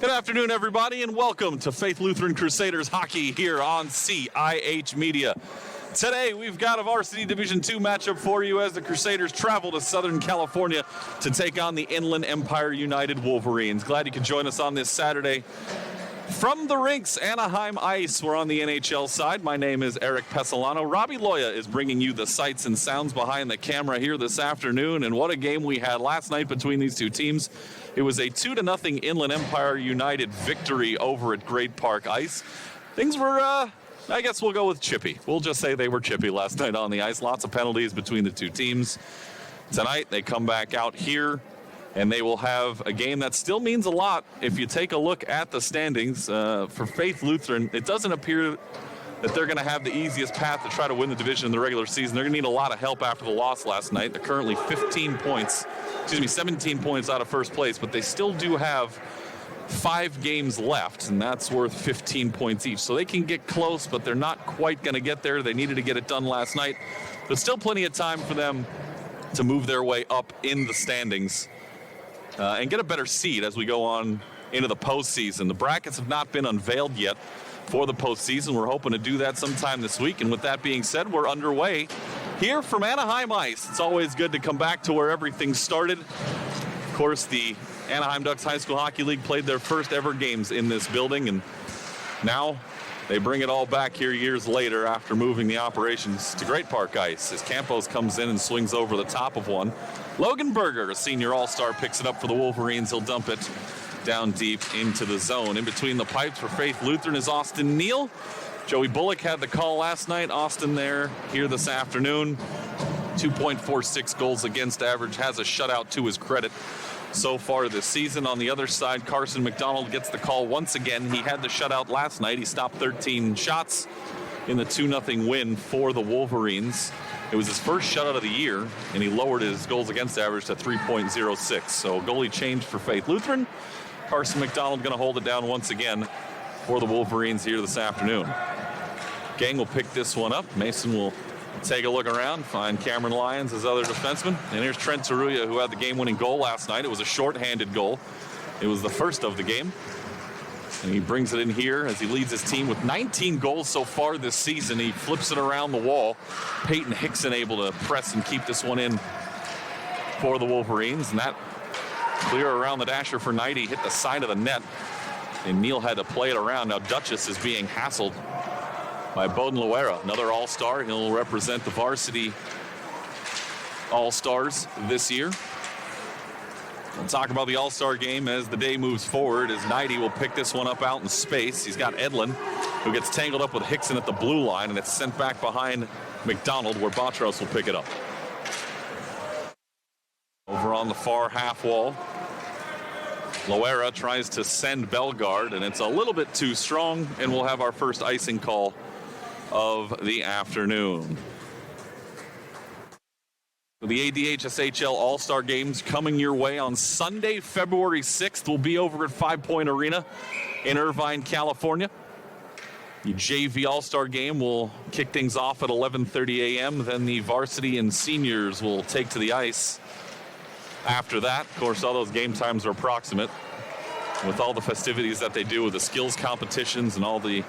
Good afternoon, everybody, and welcome to Faith Lutheran Crusaders hockey here on CIH Media. Today, we've got a Varsity Division II matchup for you as the Crusaders travel to Southern California to take on the Inland Empire United Wolverines. Glad you could join us on this Saturday. From the rinks, Anaheim Ice, we're on the NHL side. My name is Eric Pesolano. Robbie Loya is bringing you the sights and sounds behind the camera here this afternoon, and what a game we had last night between these two teams. It was a 2-0 Inland Empire United victory over at Great Park Ice. Things were, I guess we'll go with chippy. We'll just say they were chippy last night on the ice. Lots of penalties between the two teams. Tonight, they come back out here, and they will have a game that still means a lot. If you take a look at the standings for Faith Lutheran, it doesn't appear that they're going to have the easiest path to try to win the division in the regular season. They're going to need a lot of help after the loss last night. They're currently 17 points out of first place, but they still do have 5 games left, and that's worth 15 points each. So they can get close, but they're not quite going to get there. They needed to get it done last night, but still plenty of time for them to move their way up in the standings and get a better seed as we go on into the postseason. The brackets have not been unveiled yet for the postseason. We're hoping to do that sometime this week, and with that being said, we're underway here from Anaheim Ice. It's always good to come back to where everything started. Of course, the Anaheim Ducks High School Hockey League played their first ever games in this building, and now they bring it all back here years later after moving the operations to Great Park Ice as Campos comes in and swings over the top of one. Logan Berger, a senior all-star, picks it up for the Wolverines. He'll dump it down deep into the zone. In between the pipes for Faith Lutheran is Austin Neal. Joey Bullock had the call last night. Austin there here this afternoon. 2.46 goals against average. Has a shutout to his credit so far this season. On the other side, Carson McDonald gets the call once again. He had the shutout last night. He stopped 13 shots in the 2-0 win for the Wolverines. It was his first shutout of the year, and he lowered his goals against average to 3.06. So goalie change for Faith Lutheran. Carson McDonald going to hold it down once again for the Wolverines here this afternoon. Gang will pick this one up. Mason will take a look around, find Cameron Lyons, his other defenseman. And here's Trent Taruya, who had the game-winning goal last night. It was a shorthanded goal. It was the first of the game. And he brings it in here as he leads his team with 19 goals so far this season. He flips it around the wall. Peyton Hickson able to press and keep this one in for the Wolverines. And that clear around the dasher for Knighty hit the side of the net. And Neal had to play it around. Now Duchess is being hassled by Bowden Loera, another all-star. He'll represent the Varsity All-Stars this year. We'll talk about the All-Star game as the day moves forward, as Knighty will pick this one up out in space. He's got Edlin, who gets tangled up with Hickson at the blue line, and it's sent back behind McDonald, where Botros will pick it up. Over on the far half wall, Loera tries to send Bellegarde, and it's a little bit too strong, and we'll have our first icing call of the afternoon. The ADHSHL All-Star Games coming your way on Sunday, February 6th. We'll be over at 5 Point Arena in Irvine, California. The JV All-Star Game will kick things off at 11:30 a.m. Then the varsity and seniors will take to the ice after that. Of course, all those game times are approximate with all the festivities that they do with the skills competitions and all the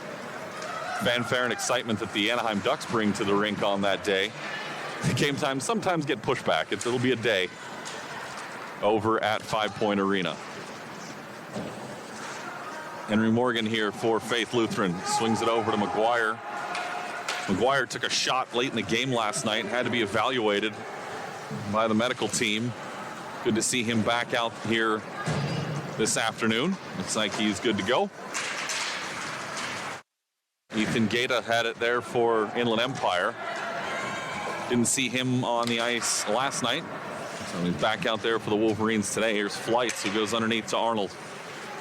fanfare and excitement that the Anaheim Ducks bring to the rink on that day. The game times sometimes get pushed back. It'll be a day over at 5 Point Arena. Henry Morgan here for Faith Lutheran. Swings it over to McGuire. McGuire took a shot late in the game last night and had to be evaluated by the medical team. Good to see him back out here this afternoon. Looks like he's good to go. Ethan Gaeta had it there for Inland Empire. Didn't see him on the ice last night, so he's back out there for the Wolverines today. Here's Flights, who goes underneath to Arnold.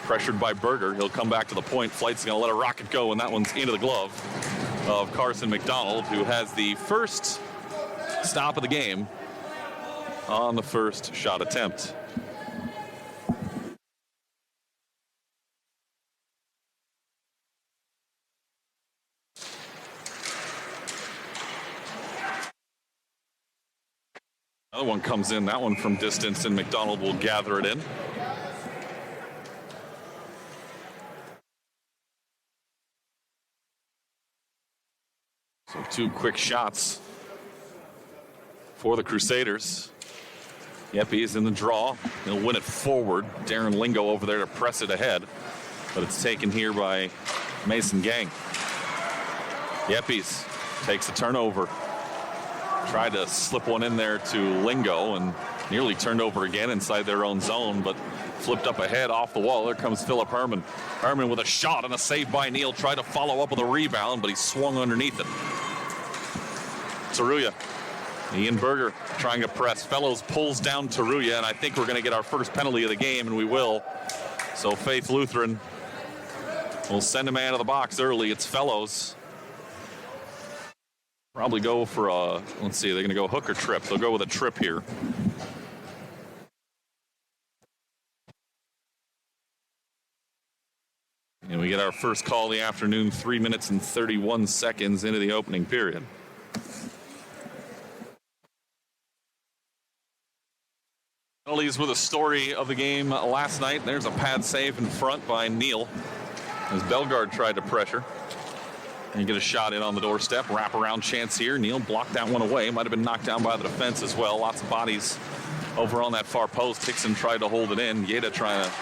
Pressured by Berger. He'll come back to the point. Flights going to let a rocket go, and that one's into the glove of Carson McDonald, who has the first stop of the game on the first shot attempt. Another one comes in, that one from distance, and McDonald will gather it in. 2 quick shots for the Crusaders. Yep, he's in the draw. He'll win it forward. Darren Lingo over there to press it ahead. But it's taken here by Mason Gang. Yeppies takes a turnover. Tried to slip one in there to Lingo and nearly turned over again inside their own zone, but flipped up ahead off the wall. There comes Philip Herman. Herman with a shot and a save by Neal. Tried to follow up with a rebound, but he swung underneath it. Taruya. Ian Berger trying to press. Fellows pulls down Taruya, and I think we're going to get our first penalty of the game, and we will. So Faith Lutheran will send a man to the box early. It's Fellows. Probably go for a, let's see, they're going to go hook or trip. They'll go with a trip here. And we get our first call of the afternoon, 3 minutes and 31 seconds into the opening period. Penalties were the story of the game last night. There's a pad save in front by Neal as Bellegarde tried to pressure. And you get a shot in on the doorstep. Wraparound chance here. Neal blocked that one away. Might have been knocked down by the defense as well. Lots of bodies over on that far post. Hickson tried to hold it in. Yeda trying to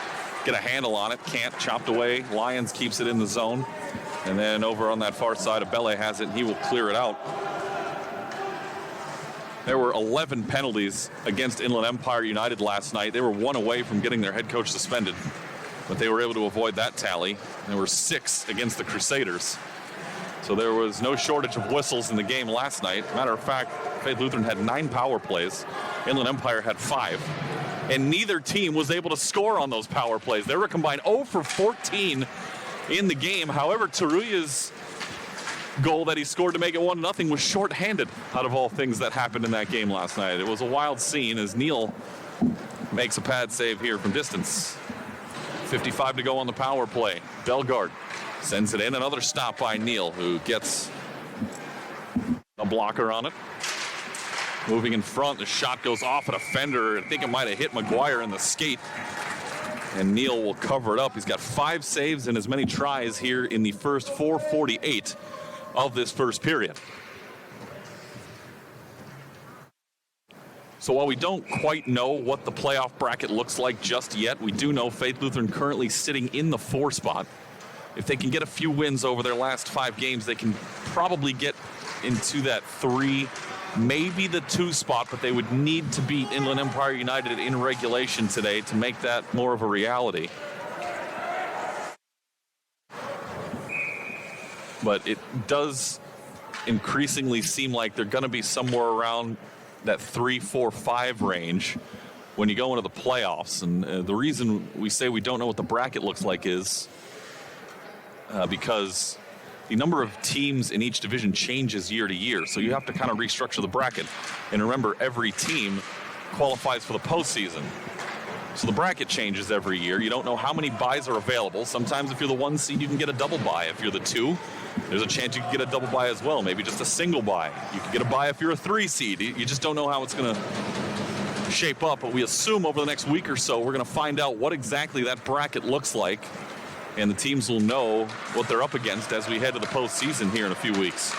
get a handle on it. Can't. Chopped away. Lyons keeps it in the zone. And then over on that far side, Abele has it. He will clear it out. There were 11 penalties against Inland Empire United last night. They were 1 away from getting their head coach suspended, but they were able to avoid that tally. There were 6 against the Crusaders. So there was no shortage of whistles in the game last night. Matter of fact, Faith Lutheran had 9 power plays. Inland Empire had 5. And neither team was able to score on those power plays. They were combined 0 for 14 in the game. However, Taruya's goal that he scored to make it 1-0 was shorthanded out of all things that happened in that game last night. It was a wild scene as Neal makes a pad save here from distance. 55 to go on the power play. Bellegarde sends it in. Another stop by Neal, who gets a blocker on it. Moving in front, the shot goes off a defender. I think it might have hit McGuire in the skate. And Neal will cover it up. He's got 5 saves and as many tries here in the first 4:48 of this first period. So while we don't quite know what the playoff bracket looks like just yet, we do know Faith Lutheran currently sitting in the 4 spot. If they can get a few wins over their last 5 games, they can probably get into that 3, maybe the 2 spot, but they would need to beat Inland Empire United in regulation today to make that more of a reality. But it does increasingly seem like they're going to be somewhere around that 3, 4, 5 range when you go into the playoffs. And the reason we say we don't know what the bracket looks like is because the number of teams in each division changes year to year. So you have to kind of restructure the bracket. And remember, every team qualifies for the postseason. So the bracket changes every year. You don't know how many buys are available. Sometimes if you're the 1 seed, you can get a double bye. If you're the 2, there's a chance you could get a double bye as well. Maybe just a single bye. You could get a bye if you're a 3 seed. You just don't know how it's going to shape up. But we assume over the next week or so, we're going to find out what exactly that bracket looks like. And the teams will know what they're up against as we head to the postseason here in a few weeks.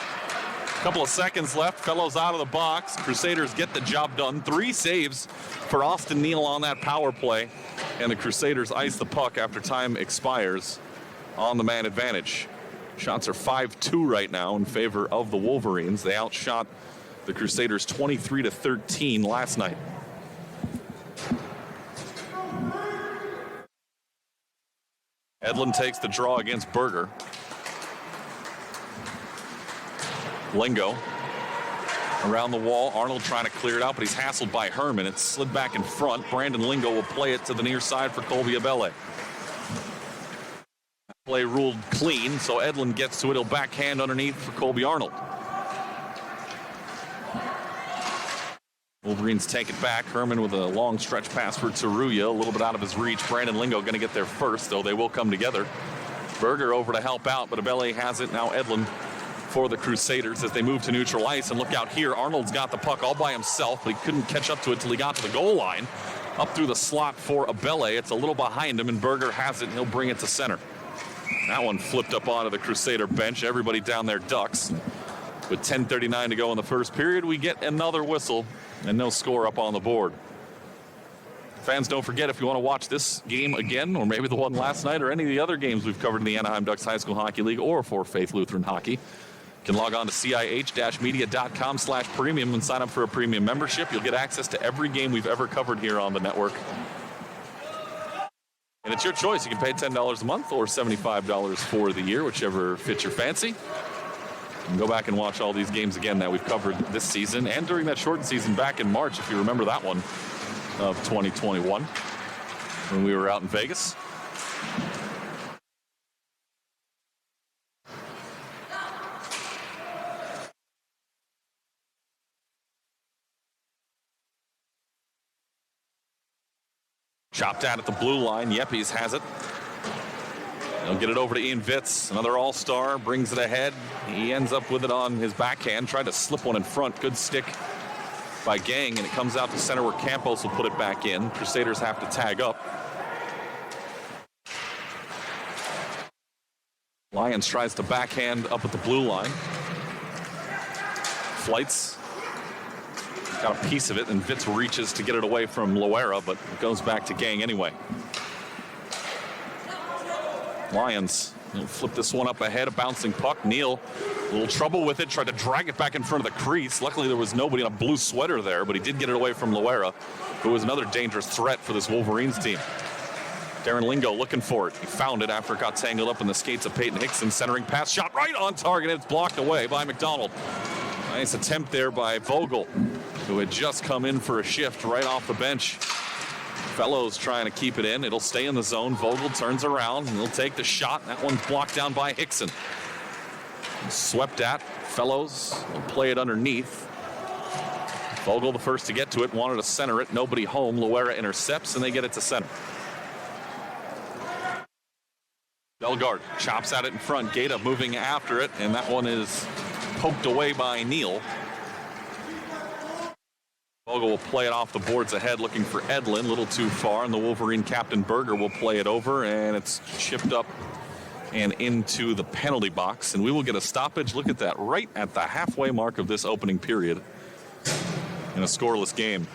Couple of seconds left. Fellows out of the box. Crusaders get the job done. 3 saves for Austin Neal on that power play. And the Crusaders ice the puck after time expires on the man advantage. Shots are 5-2 right now in favor of the Wolverines. They outshot the Crusaders 23-13 last night. Edlin takes the draw against Berger. Lingo around the wall. Arnold trying to clear it out, but he's hassled by Herman. It's slid back in front. Brandon Lingo will play it to the near side for Colby Abele. Play ruled clean, so Edlin gets to it. He'll backhand underneath for Colby Arnold. Wolverines take it back. Herman with a long stretch pass for Taruya, a little bit out of his reach. Brandon Lingo going to get there first, though they will come together. Berger over to help out, but Abele has it. Now Edlin for the Crusaders as they move to neutral ice. And look out here, Arnold's got the puck all by himself, but he couldn't catch up to it till he got to the goal line. Up through the slot for Abele. It's a little behind him, and Berger has it, and he'll bring it to center. That one flipped up onto the Crusader bench. Everybody down there ducks. With 10:39 to go in the first period, we get another whistle and no score up on the board. Fans, don't forget, if you want to watch this game again, or maybe the one last night, or any of the other games we've covered in the Anaheim Ducks High School Hockey League or for Faith Lutheran Hockey, you can log on to CIH-media.com/premium and sign up for a premium membership. You'll get access to every game we've ever covered here on the network. And it's your choice. You can pay $10 a month or $75 for the year, whichever fits your fancy. And go back and watch all these games again that we've covered this season and during that shortened season back in March, if you remember that one, of 2021 when we were out in Vegas. Chopped out at the blue line. Yepes has it. They'll get it over to Ian Vitz, another all-star, brings it ahead. He ends up with it on his backhand, tried to slip one in front. Good stick by Gang, and it comes out to center where Campos will put it back in. Crusaders have to tag up. Lyons tries to backhand up at the blue line. Flights. Got a piece of it, and Vitz reaches to get it away from Loera, but it goes back to Gang anyway. Lyons will flip this one up ahead, a bouncing puck. Neal, a little trouble with it, tried to drag it back in front of the crease. Luckily, there was nobody in a blue sweater there, but he did get it away from Loera, who was another dangerous threat for this Wolverines team. Darren Lingo looking for it. He found it after it got tangled up in the skates of Peyton Hickson. Centering pass, shot right on target. It's blocked away by McDonald. Nice attempt there by Vogel, who had just come in for a shift right off the bench. Fellows trying to keep it in. It'll stay in the zone. Vogel turns around and he'll take the shot. That one's blocked down by Hickson. Swept at. Fellows will play it underneath. Vogel the first to get to it. Wanted to center it. Nobody home. Loera intercepts and they get it to center. Bellegarde chops at it in front. Gaeta moving after it, and that one is poked away by Neal. Vogel will play it off the boards ahead, looking for Edlin, a little too far, and the Wolverine captain Berger will play it over, and it's chipped up and into the penalty box, and we will get a stoppage. Look at that, right at the halfway mark of this opening period in a scoreless game.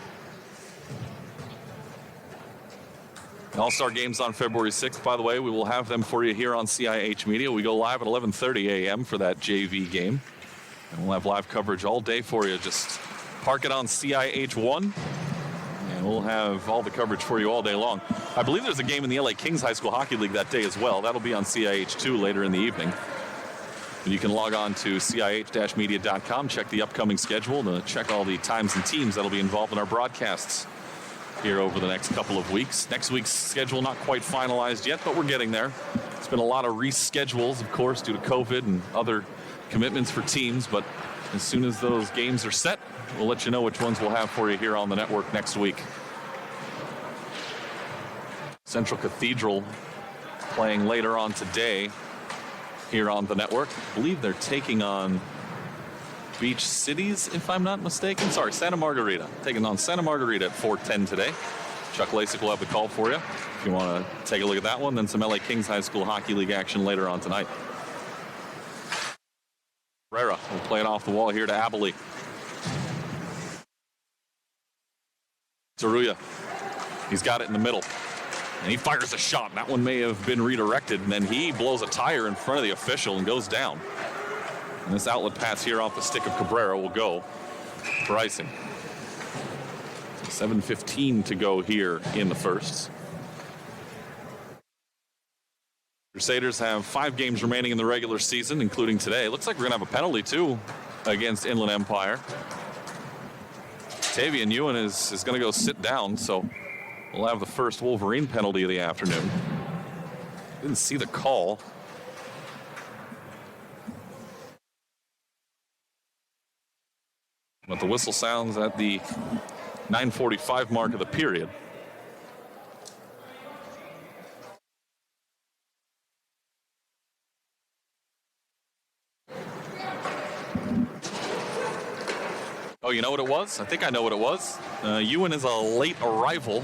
All-Star games on February 6th, by the way. We will have them for you here on CIH Media. We go live at 11:30 a.m. for that JV game, and we'll have live coverage all day for you. Just park it on CIH1, and we'll have all the coverage for you all day long. I believe there's a game in the LA Kings High School Hockey League that day as well. That'll be on CIH2 later in the evening. And you can log on to CIH-media.com, check the upcoming schedule, to check all the times and teams that'll be involved in our broadcasts here over the next couple of weeks. Next week's schedule not quite finalized yet, but we're getting there. It's been a lot of reschedules, of course, due to COVID and other commitments for teams, but as soon as those games are set, we'll let you know which ones we'll have for you here on the network next week. Central Cathedral playing later on today here on the network. I believe they're taking on Beach Cities, if I'm not mistaken. Sorry, Santa Margarita. Taking on Santa Margarita at 4:10 today. Chuck Lasik will have the call for you if you want to take a look at that one. Then some LA Kings High School Hockey League action later on tonight. Herrera will play it off the wall here to Abilene. Zaruya, he's got it in the middle, and he fires a shot. That one may have been redirected, and then he blows a tire in front of the official and goes down. And this outlet pass here off the stick of Cabrera will go for icing. 7:15 to go here in the first. Crusaders have 5 games remaining in the regular season, including today. Looks like we're going to have a penalty, too, against Inland Empire. Tavian Ewan is going to go sit down, so we'll have the first Wolverine penalty of the afternoon. Didn't see the call. But the whistle sounds at the 9:45 mark of the period. Oh, you know what it was? I think I know what it was. Ewan is a late arrival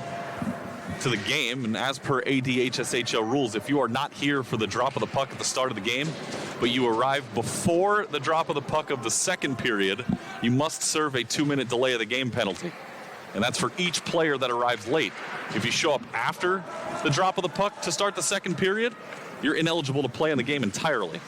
to the game, and as per ADHSHL rules, if you are not here for the drop of the puck at the start of the game, but you arrive before the drop of the puck of the second period, you must serve a 2-minute delay of the game penalty. And that's for each player that arrives late. If you show up after the drop of the puck to start the second period, you're ineligible to play in the game entirely.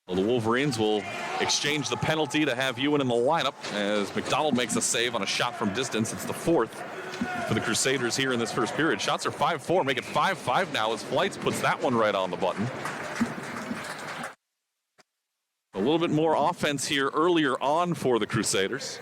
Well, the Wolverines will exchange the penalty to have Ewan in the lineup as McDonald makes a save on a shot from distance. It's the fourth for the Crusaders here in this first period. Shots are 5-4, make it 5-5 now as Flights puts that one right on the button. A little bit more offense here earlier on for the Crusaders.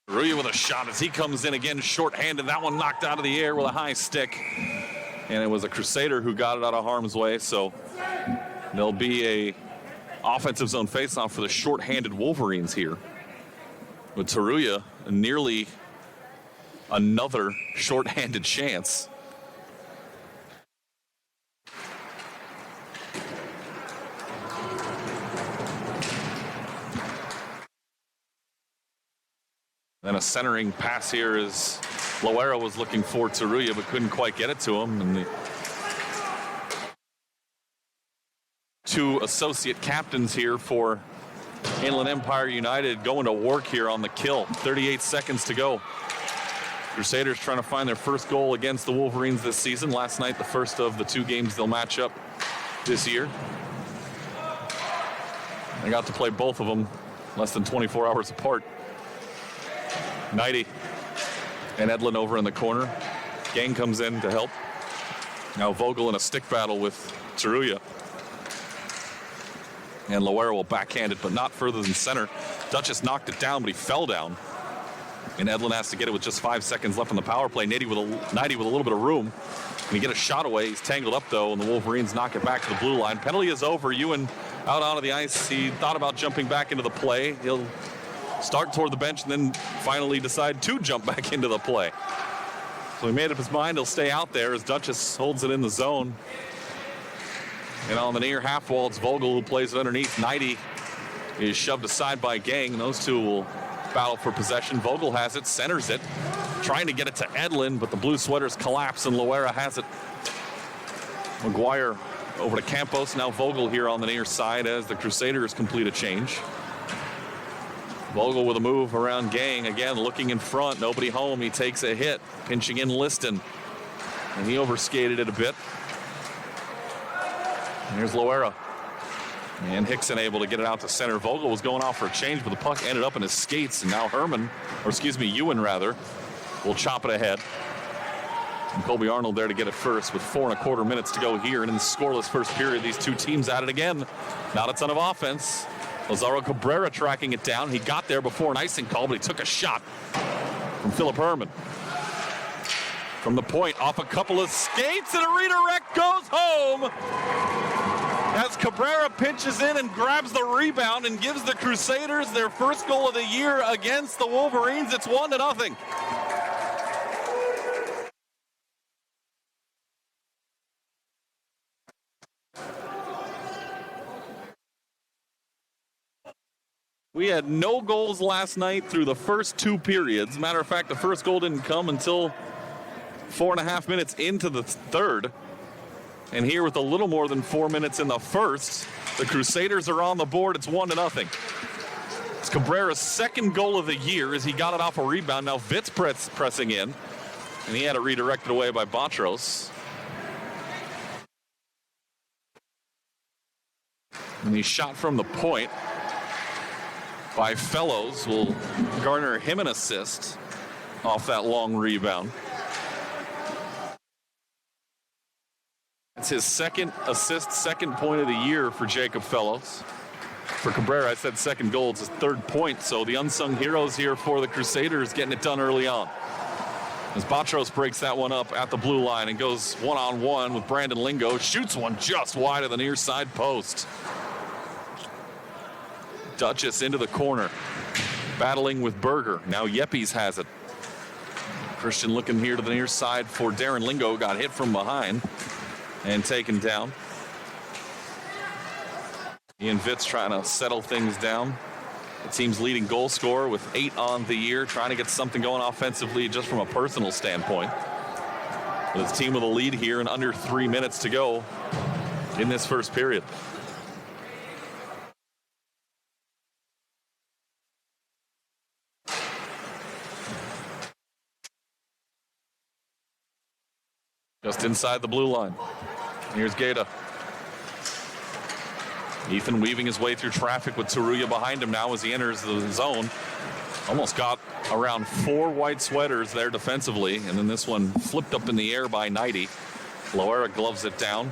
Ruya with a shot as he comes in again short-handed. That one knocked out of the air with a high stick. And it was a Crusader who got it out of harm's way. So there'll be a offensive zone faceoff for the short-handed Wolverines here. With Taruya nearly another short-handed chance. Then a centering pass here as Loera was looking for Taruya but couldn't quite get it to him. And the two associate captains here for Inland Empire United going to work here on the kill. 38 seconds to go. Crusaders trying to find their first goal against the Wolverines this season. Last night, the first of the two games they'll match up this year. They got to play both of them less than 24 hours apart. Knighty and Edlin over in the corner. Gang comes in to help. Now Vogel in a stick battle with Taruya. And Loera will backhand it, but not further than center. Duchess knocked it down, but he fell down. And Edlin has to get it with just 5 seconds left on the power play. Knighty with a little bit of room. Can he get a shot away? He's tangled up, though, and the Wolverines knock it back to the blue line. Penalty is over. Ewan out onto the ice. He thought about jumping back into the play. He'll start toward the bench and then finally decide to jump back into the play. So he made up his mind he'll stay out there as Duchess holds it in the zone. And on the near half wall, it's Vogel who plays it underneath. Knighty is shoved aside by Gang. Those two will battle for possession. Vogel has it, centers it, trying to get it to Edlin, but the blue sweaters collapse and Loera has it. McGuire over to Campos. Now Vogel here on the near side as the Crusaders complete a change. Vogel with a move around Gang, again looking in front, nobody home, he takes a hit, pinching in Liston, and he overskated it a bit. And here's Loera, and Hickson able to get it out to center. Vogel was going off for a change, but the puck ended up in his skates, and now Ewan rather, will chop it ahead. And Colby Arnold there to get it first with 4.25 minutes to go here, and in the scoreless first period, these two teams at it again. Not a ton of offense. Lazaro Cabrera tracking it down. He got there before an icing call, but he took a shot from Philip Herman. From the point, off a couple of skates, and a redirect goes home. As Cabrera pinches in and grabs the rebound and gives the Crusaders their first goal of the year against the Wolverines. It's 1-0. We had no goals last night through the first two periods. Matter of fact, the first goal didn't come until 4.5 minutes into the third. And here with a little more than 4 minutes in the first, the Crusaders are on the board. It's 1-0. It's Cabrera's second goal of the year as he got it off a rebound. Now Vitz pressing in, and he had it redirected away by Botros. And he shot from the point by Fellows will garner him an assist off that long rebound. It's his second assist, second point of the year for Jacob Fellows. For Cabrera, I said second goal, it's his third point, so the unsung heroes here for the Crusaders getting it done early on. As Botros breaks that one up at the blue line and goes one-on-one with Brandon Lingo, shoots one just wide of the near side post. Duchess into the corner, battling with Berger. Now Yepes has it. Christian looking here to the near side for Darren Lingo. Got hit from behind and taken down. Ian Vitz trying to settle things down. The team's leading goal scorer with 8 on the year, trying to get something going offensively just from a personal standpoint. With his team with a lead here and under 3 minutes to go in this first period. Just inside the blue line. Here's Gaeta. Ethan weaving his way through traffic with Taruya behind him now as he enters the zone. Almost got around 4 white sweaters there defensively, and then this one flipped up in the air by Knighty. Loera gloves it down.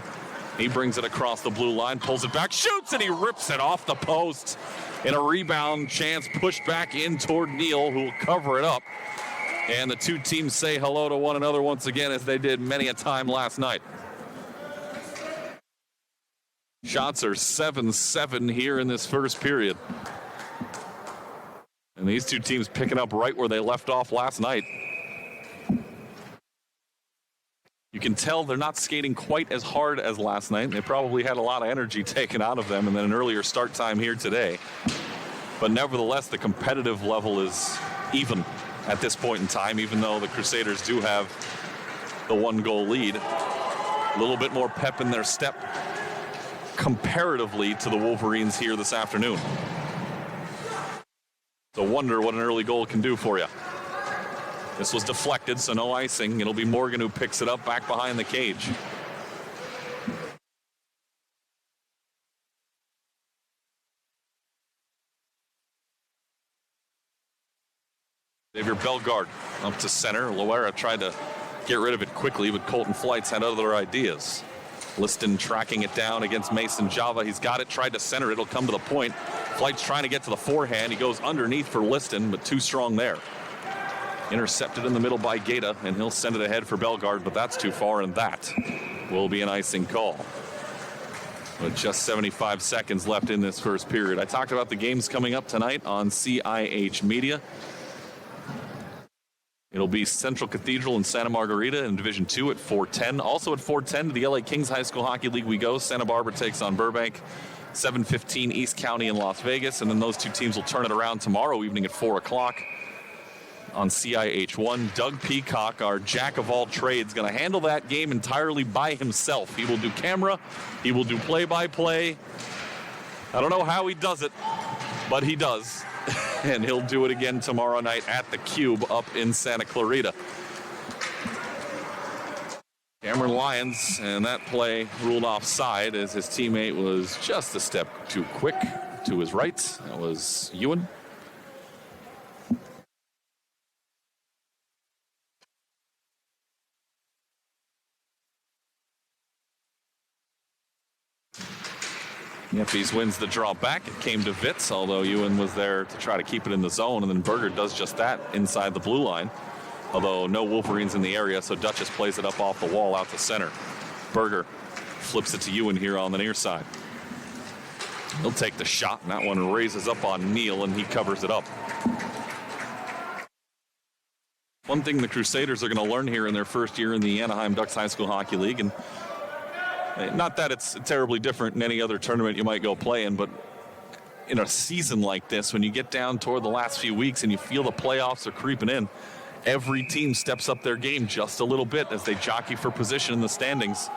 He brings it across the blue line, pulls it back, shoots, and he rips it off the post. In a rebound chance pushed back in toward Neal, who will cover it up. And the two teams say hello to one another once again, as they did many a time last night. Shots are 7-7 here in this first period. And these two teams picking up right where they left off last night. You can tell they're not skating quite as hard as last night. They probably had a lot of energy taken out of them and then an earlier start time here today. But nevertheless, the competitive level is even at this point in time, even though the Crusaders do have the 1-goal lead. A little bit more pep in their step comparatively to the Wolverines here this afternoon. So wonder what an early goal can do for you. This was deflected, so no icing. It'll be Morgan who picks it up back behind the cage. Xavier Bellegarde up to center. Loera tried to get rid of it quickly, but Colton Flights had other ideas. Liston tracking it down against Mason Java. He's got it, tried to center it. It'll come to the point. Flight's trying to get to the forehand. He goes underneath for Liston, but too strong there. Intercepted in the middle by Gaeta, and he'll send it ahead for Bellegarde, but that's too far, and that will be an icing call. With just 75 seconds left in this first period. I talked about the games coming up tonight on CIH Media. It'll be Central Cathedral in Santa Margarita in Division 2 at 4:10. Also at 4:10 to the LA Kings High School Hockey League we go. Santa Barbara takes on Burbank. 7:15 East County in Las Vegas. And then those two teams will turn it around tomorrow evening at 4 o'clock on CIH1. Doug Peacock, our jack of all trades, going to handle that game entirely by himself. He will do camera. He will do play-by-play. I don't know how he does it, but he does. And he'll do it again tomorrow night at the Cube up in Santa Clarita. Cameron Lyons, and that play ruled offside as his teammate was just a step too quick to his right. That was Ewan. Yepes wins the draw back. It came to Vitz, although Ewan was there to try to keep it in the zone, and then Berger does just that inside the blue line. Although no Wolverines in the area, so Duchess plays it up off the wall out to center. Berger flips it to Ewan here on the near side. He'll take the shot, and that one raises up on Neal, and he covers it up. One thing the Crusaders are going to learn here in their first year in the Anaheim Ducks High School Hockey League, and not that it's terribly different in any other tournament you might go play in, but in a season like this, when you get down toward the last few weeks and you feel the playoffs are creeping in, every team steps up their game just a little bit as they jockey for position in the standings.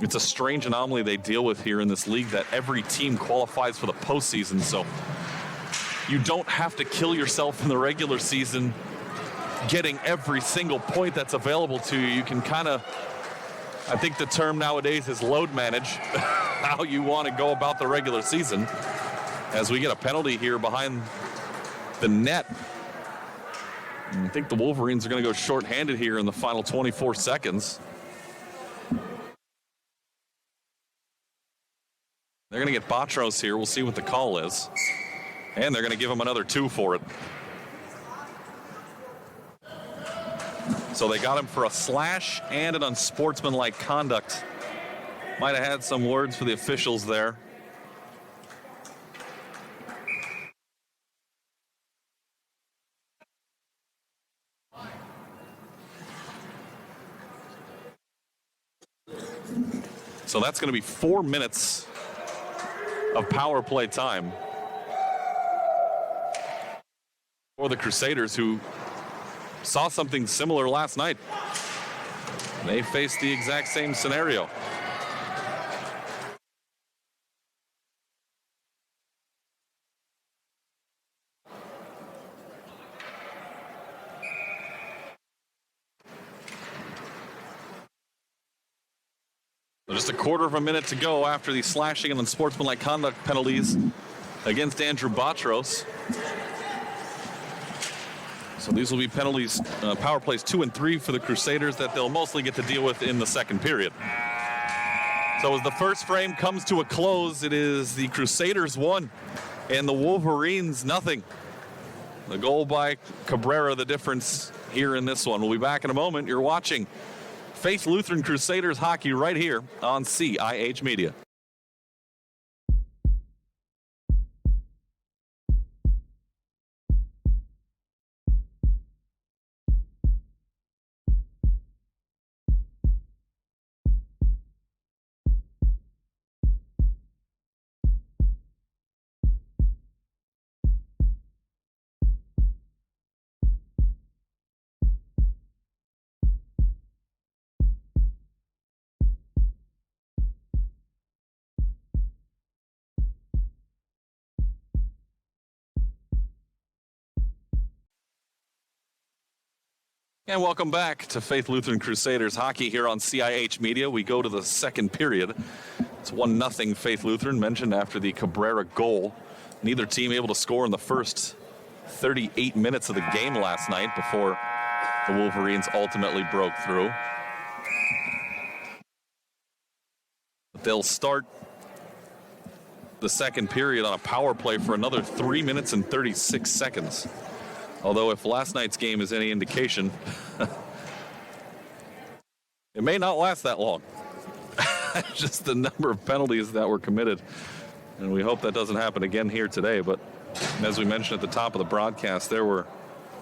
It's a strange anomaly they deal with here in this league that every team qualifies for the postseason, so you don't have to kill yourself in the regular season getting every single point that's available to you. You can kind of, I think the term nowadays is load manage how you want to go about the regular season. As we get a penalty here behind the net. I think the Wolverines are going to go shorthanded here in the final 24 seconds. They're going to get Batros here. We'll see what the call is. And they're going to give him another 2 for it. So they got him for a slash and an unsportsmanlike conduct. Might have had some words for the officials there. So that's going to be 4 minutes of power play time for the Crusaders, who saw something similar last night. They faced the exact same scenario. Just a quarter of a minute to go after the slashing and unsportsmanlike conduct penalties against Andrew Batros. So these will be penalties, power plays 2 and 3 for the Crusaders that they'll mostly get to deal with in the second period. So as the first frame comes to a close, it is the Crusaders 1 and the Wolverines nothing. The goal by Cabrera, the difference here in this one. We'll be back in a moment. You're watching Faith Lutheran Crusaders hockey right here on CIH Media. And welcome back to Faith Lutheran Crusaders hockey here on CIH Media. We go to the second period. It's 1-0 Faith Lutheran, mentioned after the Cabrera goal. Neither team able to score in the first 38 minutes of the game last night before the Wolverines ultimately broke through. But they'll start the second period on a power play for another 3 minutes and 36 seconds. Although if last night's game is any indication, it may not last that long. Just the number of penalties that were committed. And we hope that doesn't happen again here today. But as we mentioned at the top of the broadcast, there were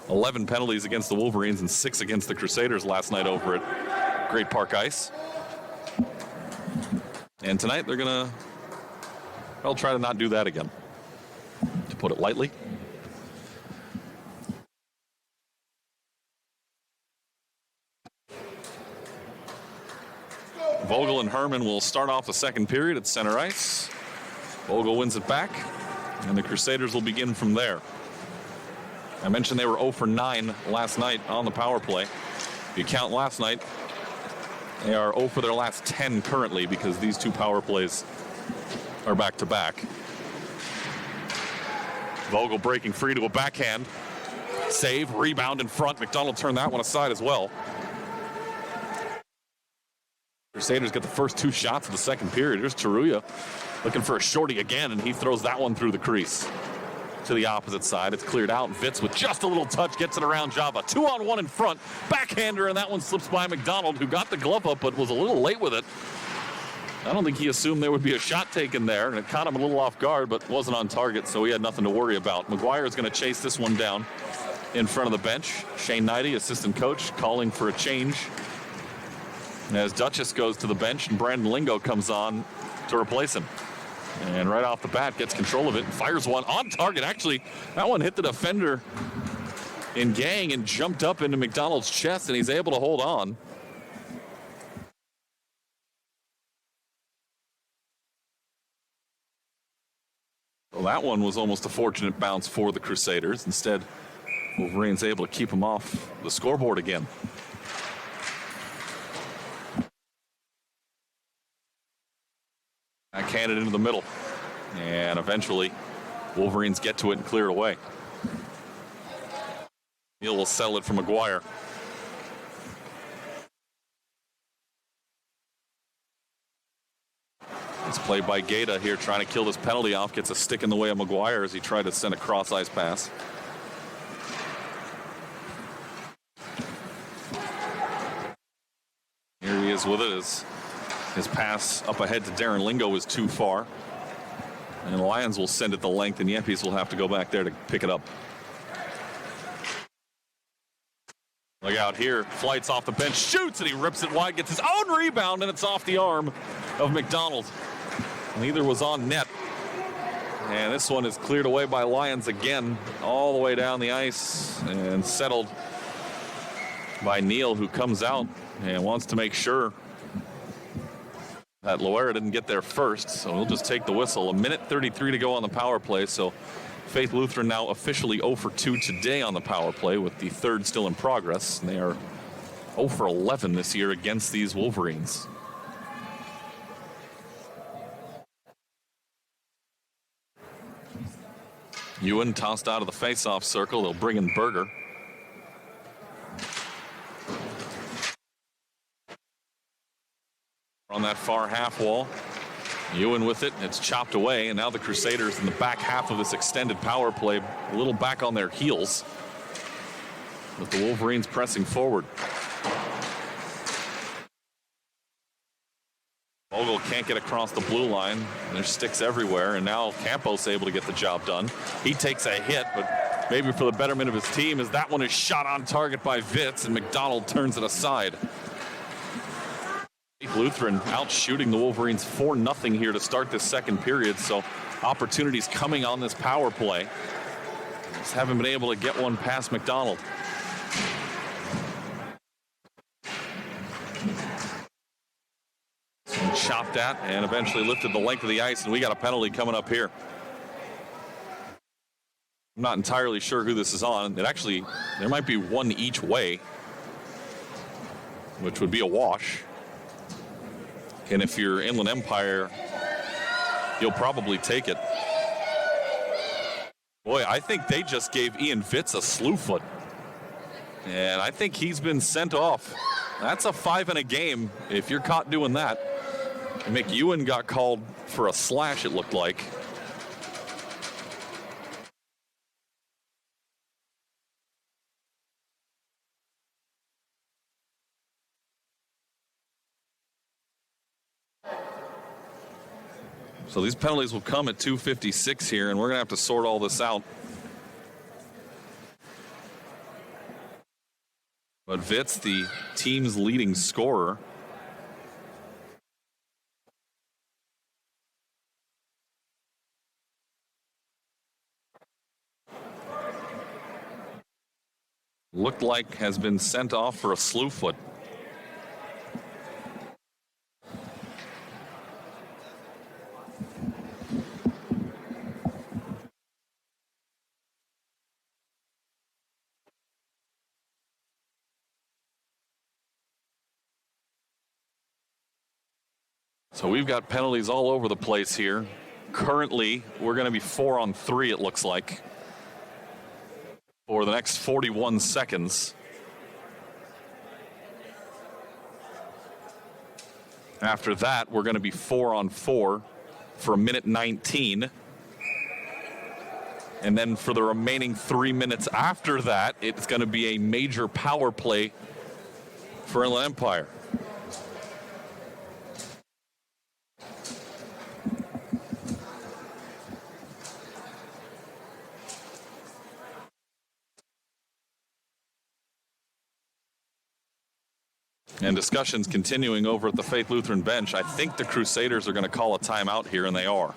11 penalties against the Wolverines and 6 against the Crusaders last night over at Great Park Ice. And tonight they'll try to not do that again, to put it lightly. Vogel and Herman will start off the second period at center ice. Vogel wins it back, and the Crusaders will begin from there. I mentioned they were 0 for 9 last night on the power play. If you count last night, they are 0 for their last 10 currently because these two power plays are back-to-back. Vogel breaking free to a backhand. Save, rebound in front. McDonald turned that one aside as well. Crusaders get the first 2 shots of the second period. Here's Taruya looking for a shorty again, and he throws that one through the crease to the opposite side. It's cleared out. Vitz with just a little touch gets it around Java. 2-on-1 in front. Backhander, and that one slips by McDonald, who got the glove up but was a little late with it. I don't think he assumed there would be a shot taken there, and it caught him a little off guard, but wasn't on target, so he had nothing to worry about. McGuire is going to chase this one down in front of the bench. Shane Knighty, assistant coach, calling for a change as Duchess goes to the bench and Brandon Lingo comes on to replace him. And right off the bat gets control of it and fires one on target. Actually, that one hit the defender in gang and jumped up into McDonald's chest, and he's able to hold on. Well, that one was almost a fortunate bounce for the Crusaders. Instead, Wolverines able to keep him off the scoreboard again. Backhanded into the middle, and eventually Wolverines get to it and clear it away. Neal will settle it for McGuire. It's played by Gaeta here, trying to kill this penalty off. Gets a stick in the way of McGuire as he tried to send a cross-ice pass. Here he is with it as his pass up ahead to Darren Lingo is too far. And Lions will send it the length, and Yepes will have to go back there to pick it up. Look out here. Flights off the bench, shoots, and he rips it wide, gets his own rebound, and it's off the arm of McDonald. Neither was on net. And this one is cleared away by Lyons again, all the way down the ice and settled by Neal, who comes out and wants to make sure that Loera didn't get there first. So he'll just take the whistle. 1:33 to go on the power play. So Faith Lutheran now officially 0 for 2 today on the power play, with the third still in progress. And they are 0 for 11 this year against these Wolverines. Ewan tossed out of the face-off circle. They'll bring in Berger. On that far half wall. Ewan with it. It's chopped away, and now the Crusaders in the back half of this extended power play, a little back on their heels, with the Wolverines pressing forward. Vogel can't get across the blue line. There's sticks everywhere, and now Campos able to get the job done. He takes a hit, but maybe for the betterment of his team, as that one is shot on target by Vitz, and McDonald turns it aside. Lutheran out shooting the Wolverines 4-0 here to start this second period, so opportunities coming on this power play. Just haven't been able to get one past McDonald. Chopped at and eventually lifted the length of the ice, and we got a penalty coming up here. I'm not entirely sure who this is on. There might be one each way, which would be a wash. And if you're Inland Empire, you'll probably take it. Boy, I think they just gave Ian Vitz a slew foot. And I think he's been sent off. That's a 5 in a game if you're caught doing that. Mick Ewan got called for a slash, it looked like. So these penalties will come at 2:56 here, and we're going to have to sort all this out. But Vitz, the team's leading scorer, looked like has been sent off for a slew foot. So we've got penalties all over the place here. Currently, we're going to be 4 on 3, it looks like, for the next 41 seconds. After that, we're going to be 4 on 4 for 1:19. And then for the remaining 3 minutes after that, it's going to be a major power play for Inland Empire. And discussions continuing over at the Faith Lutheran bench. I think the Crusaders are going to call a timeout here, and they are.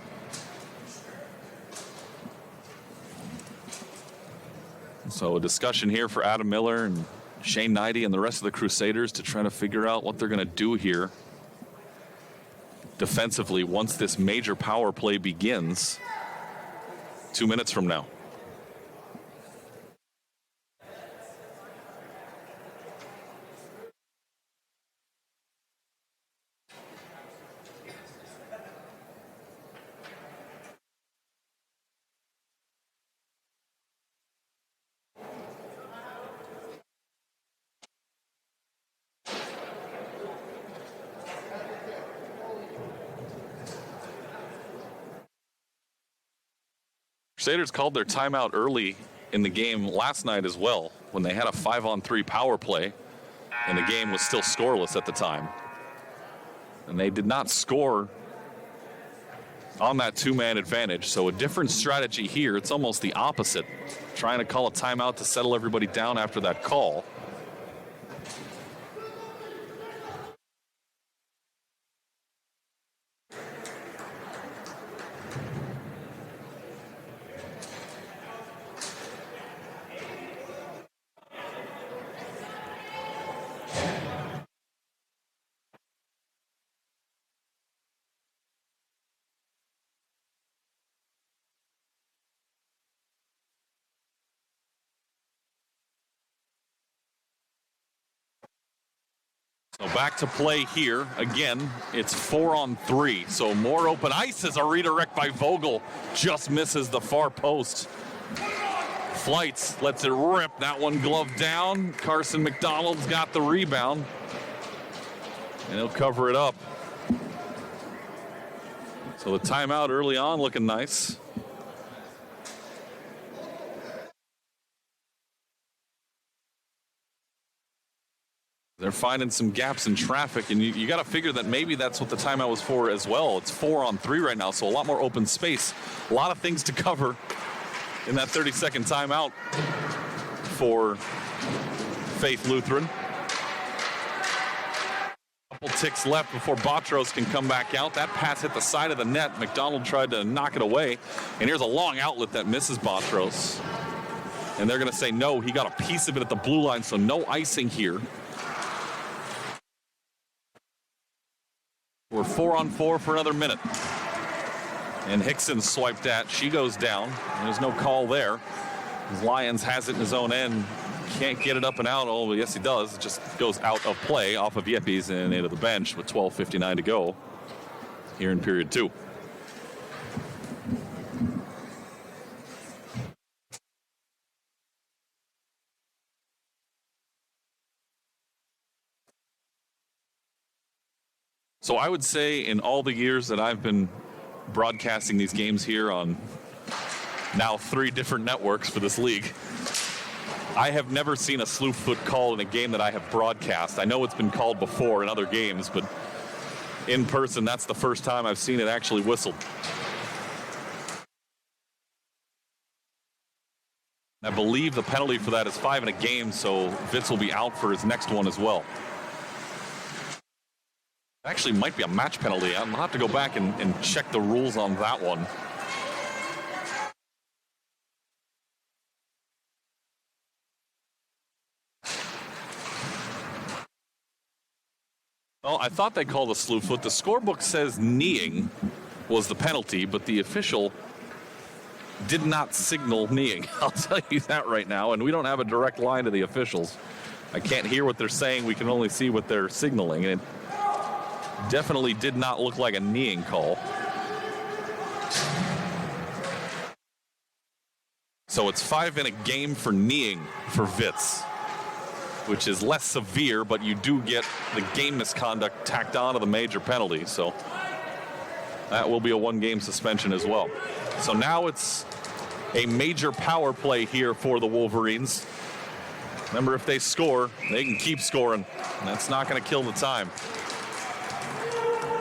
So a discussion here for Adam Miller and Shane Knighty and the rest of the Crusaders to try to figure out what they're going to do here defensively once this major power play begins 2 minutes from now. Crusaders called their timeout early in the game last night as well, when they had a 5-on-3 power play, and the game was still scoreless at the time. And they did not score on that 2-man advantage, so a different strategy here. It's almost the opposite, trying to call a timeout to settle everybody down after that call. So back to play here. Again, it's 4-on-3. So more open ice as a redirect by Vogel. Just misses the far post. Flights lets it rip. That one gloved down. Carson McDonald's got the rebound. And he'll cover it up. So the timeout early on looking nice. They're finding some gaps in traffic, and you got to figure that maybe that's what the timeout was for as well. It's 4-on-3 right now, so a lot more open space. A lot of things to cover in that 30-second timeout for Faith Lutheran. Couple ticks left before Botros can come back out. That pass hit the side of the net. McDonald tried to knock it away, and here's a long outlet that misses Botros. And they're going to say no, he got a piece of it at the blue line, so no icing here. We're 4-on-4 for another minute. And Hickson swiped at. She goes down. There's no call there. Lyons has it in his own end. Can't get it up and out. Oh, yes, he does. It just goes out of play off of Yepes and into the bench with 12:59 to go here in period 2. So I would say in all the years that I've been broadcasting these games here on now 3 different networks for this league, I have never seen a slew foot call in a game that I have broadcast. I know it's been called before in other games, but in person, that's the first time I've seen it actually whistled. I believe the penalty for that is 5 in a game, so Vitz will be out for his next one as well. Actually might be a match penalty. I'll have to go back and check the rules on that one. Well, I thought they called a slew foot. The scorebook says kneeing was the penalty, but the official did not signal kneeing. I'll tell you that right now, and we don't have a direct line to the officials. I can't hear what they're saying. We can only see what they're signaling, and it definitely did not look like a kneeing call. So it's 5 in a game for kneeing for Vitz, which is less severe, but you do get the game misconduct tacked on to the major penalty. So that will be a 1-game suspension as well. So now it's a major power play here for the Wolverines. Remember, if they score, they can keep scoring. That's not going to kill the time.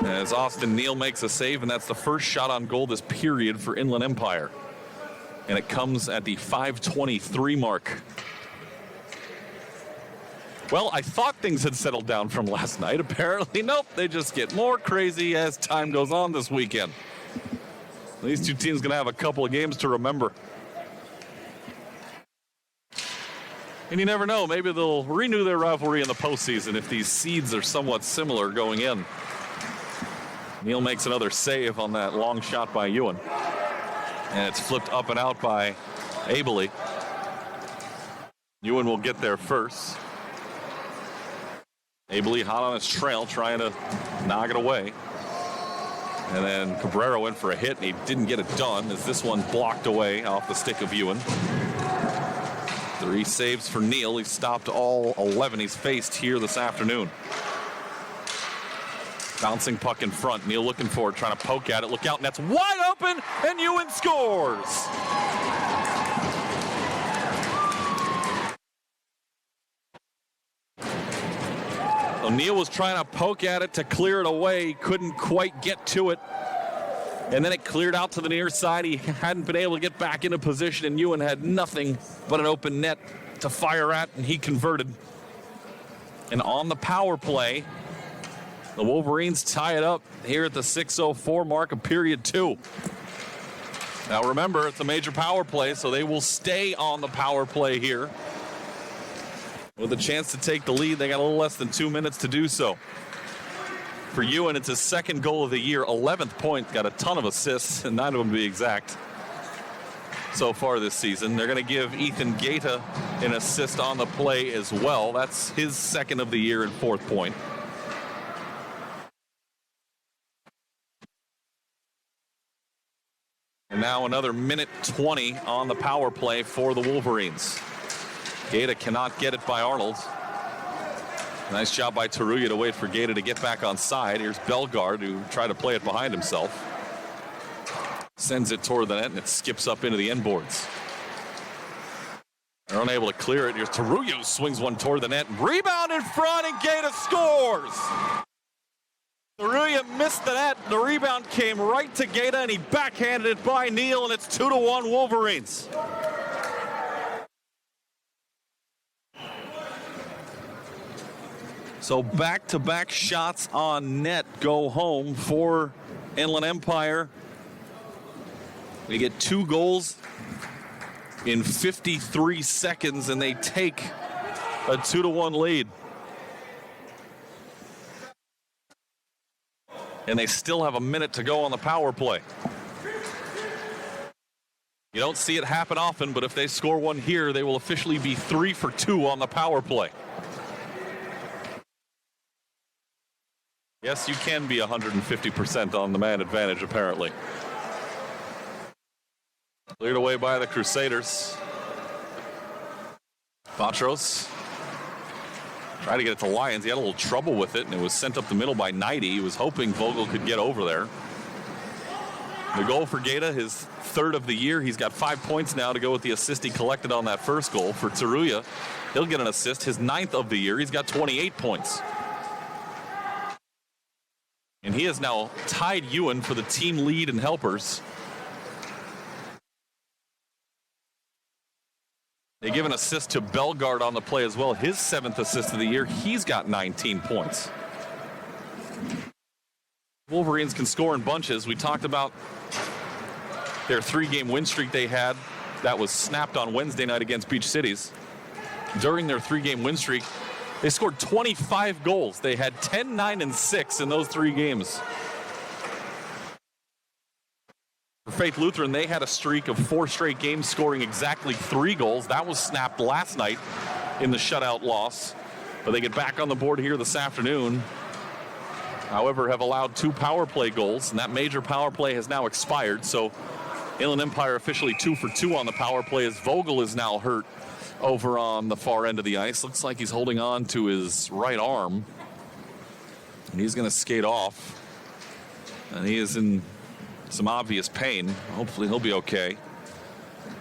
As Austin Neal makes a save, and that's the first shot on goal this period for Inland Empire. And it comes at the 5:23 mark. Well, I thought things had settled down from last night. Apparently, nope. They just get more crazy as time goes on this weekend. These two teams going to have a couple of games to remember. And you never know. Maybe they'll renew their rivalry in the postseason if these seeds are somewhat similar going in. Neal makes another save on that long shot by Ewan. And it's flipped up and out by Abley. Ewan will get there first. Abley hot on his trail, trying to knock it away. And then Cabrera went for a hit, and he didn't get it done as this one blocked away off the stick of Ewan. 3 saves for Neal. He stopped all 11 he's faced here this afternoon. Bouncing puck in front. Neal looking for it, trying to poke at it. Look out, net's wide open, and Ewan scores. O'Neal was trying to poke at it to clear it away. Couldn't quite get to it. And then it cleared out to the near side. He hadn't been able to get back into position, and Ewan had nothing but an open net to fire at, and he converted. And on the power play, the Wolverines tie it up here at the 6:04 mark of period 2. Now remember, it's a major power play, so they will stay on the power play here. With a chance to take the lead, they got a little less than 2 minutes to do so. For Ewan, it's his 2nd goal of the year, 11th point, got a ton of assists, and 9 of them to be exact, so far this season. They're going to give Ethan Gaeta an assist on the play as well. That's his 2nd of the year and 4th point. Now another minute 20 on the power play for the Wolverines. Gaeta cannot get it by Arnold. Nice job by Taruya to wait for Gaeta to get back on side. Here's Bellegarde, who tried to play it behind himself. Sends it toward the net, and it skips up into the end boards. They're unable to clear it. Here's Taruya, who swings one toward the net. Rebound in front, and Gaeta scores! Taruya missed the net. The rebound came right to Gaeta, and he backhanded it by Neal, and it's 2-1 Wolverines. So back-to-back shots on net go home for Inland Empire. They get 2 goals in 53 seconds, and they take a 2-1 lead. And they still have a minute to go on the power play. You don't see it happen often, but if they score one here, they will officially be 3 for 2 on the power play. Yes, you can be 150% on the man advantage, apparently. Cleared away by the Crusaders. Batros tried to get it to Lyons. He had a little trouble with it, and it was sent up the middle by Knighty. He was hoping Vogel could get over there. The goal for Gaeta, his 3rd of the year. He's got 5 points now to go with the assist he collected on that first goal. For Taruya, he'll get an assist, his 9th of the year. He's got 28 points. And he has now tied Ewan for the team lead in helpers. They give an assist to Bellegarde on the play as well. His 7th assist of the year. He's got 19 points. Wolverines can score in bunches. We talked about their 3-game win streak they had that was snapped on Wednesday night against Beach Cities. During their 3-game win streak, they scored 25 goals. They had 10, 9, and 6 in those 3 games. For Faith Lutheran, they had a streak of 4 straight games scoring exactly 3 goals. That was snapped last night in the shutout loss. But they get back on the board here this afternoon. However, have allowed 2 power play goals, and that major power play has now expired. So Inland Empire officially 2 for 2 on the power play as Vogel is now hurt over on the far end of the ice. Looks like he's holding on to his right arm. And he's going to skate off. And he is in some obvious pain. Hopefully he'll be okay.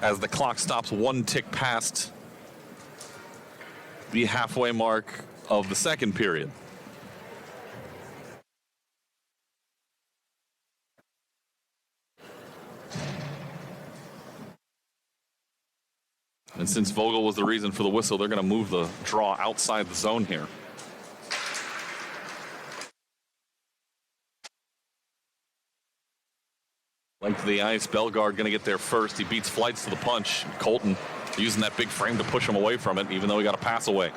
As the clock stops 1 tick past the halfway mark of the second period. And since Vogel was the reason for the whistle, they're going to move the draw outside the zone here. Length of the ice, Bellegarde going to get there first. He beats Flights to the punch. Colton using that big frame to push him away from it, even though he got a pass away.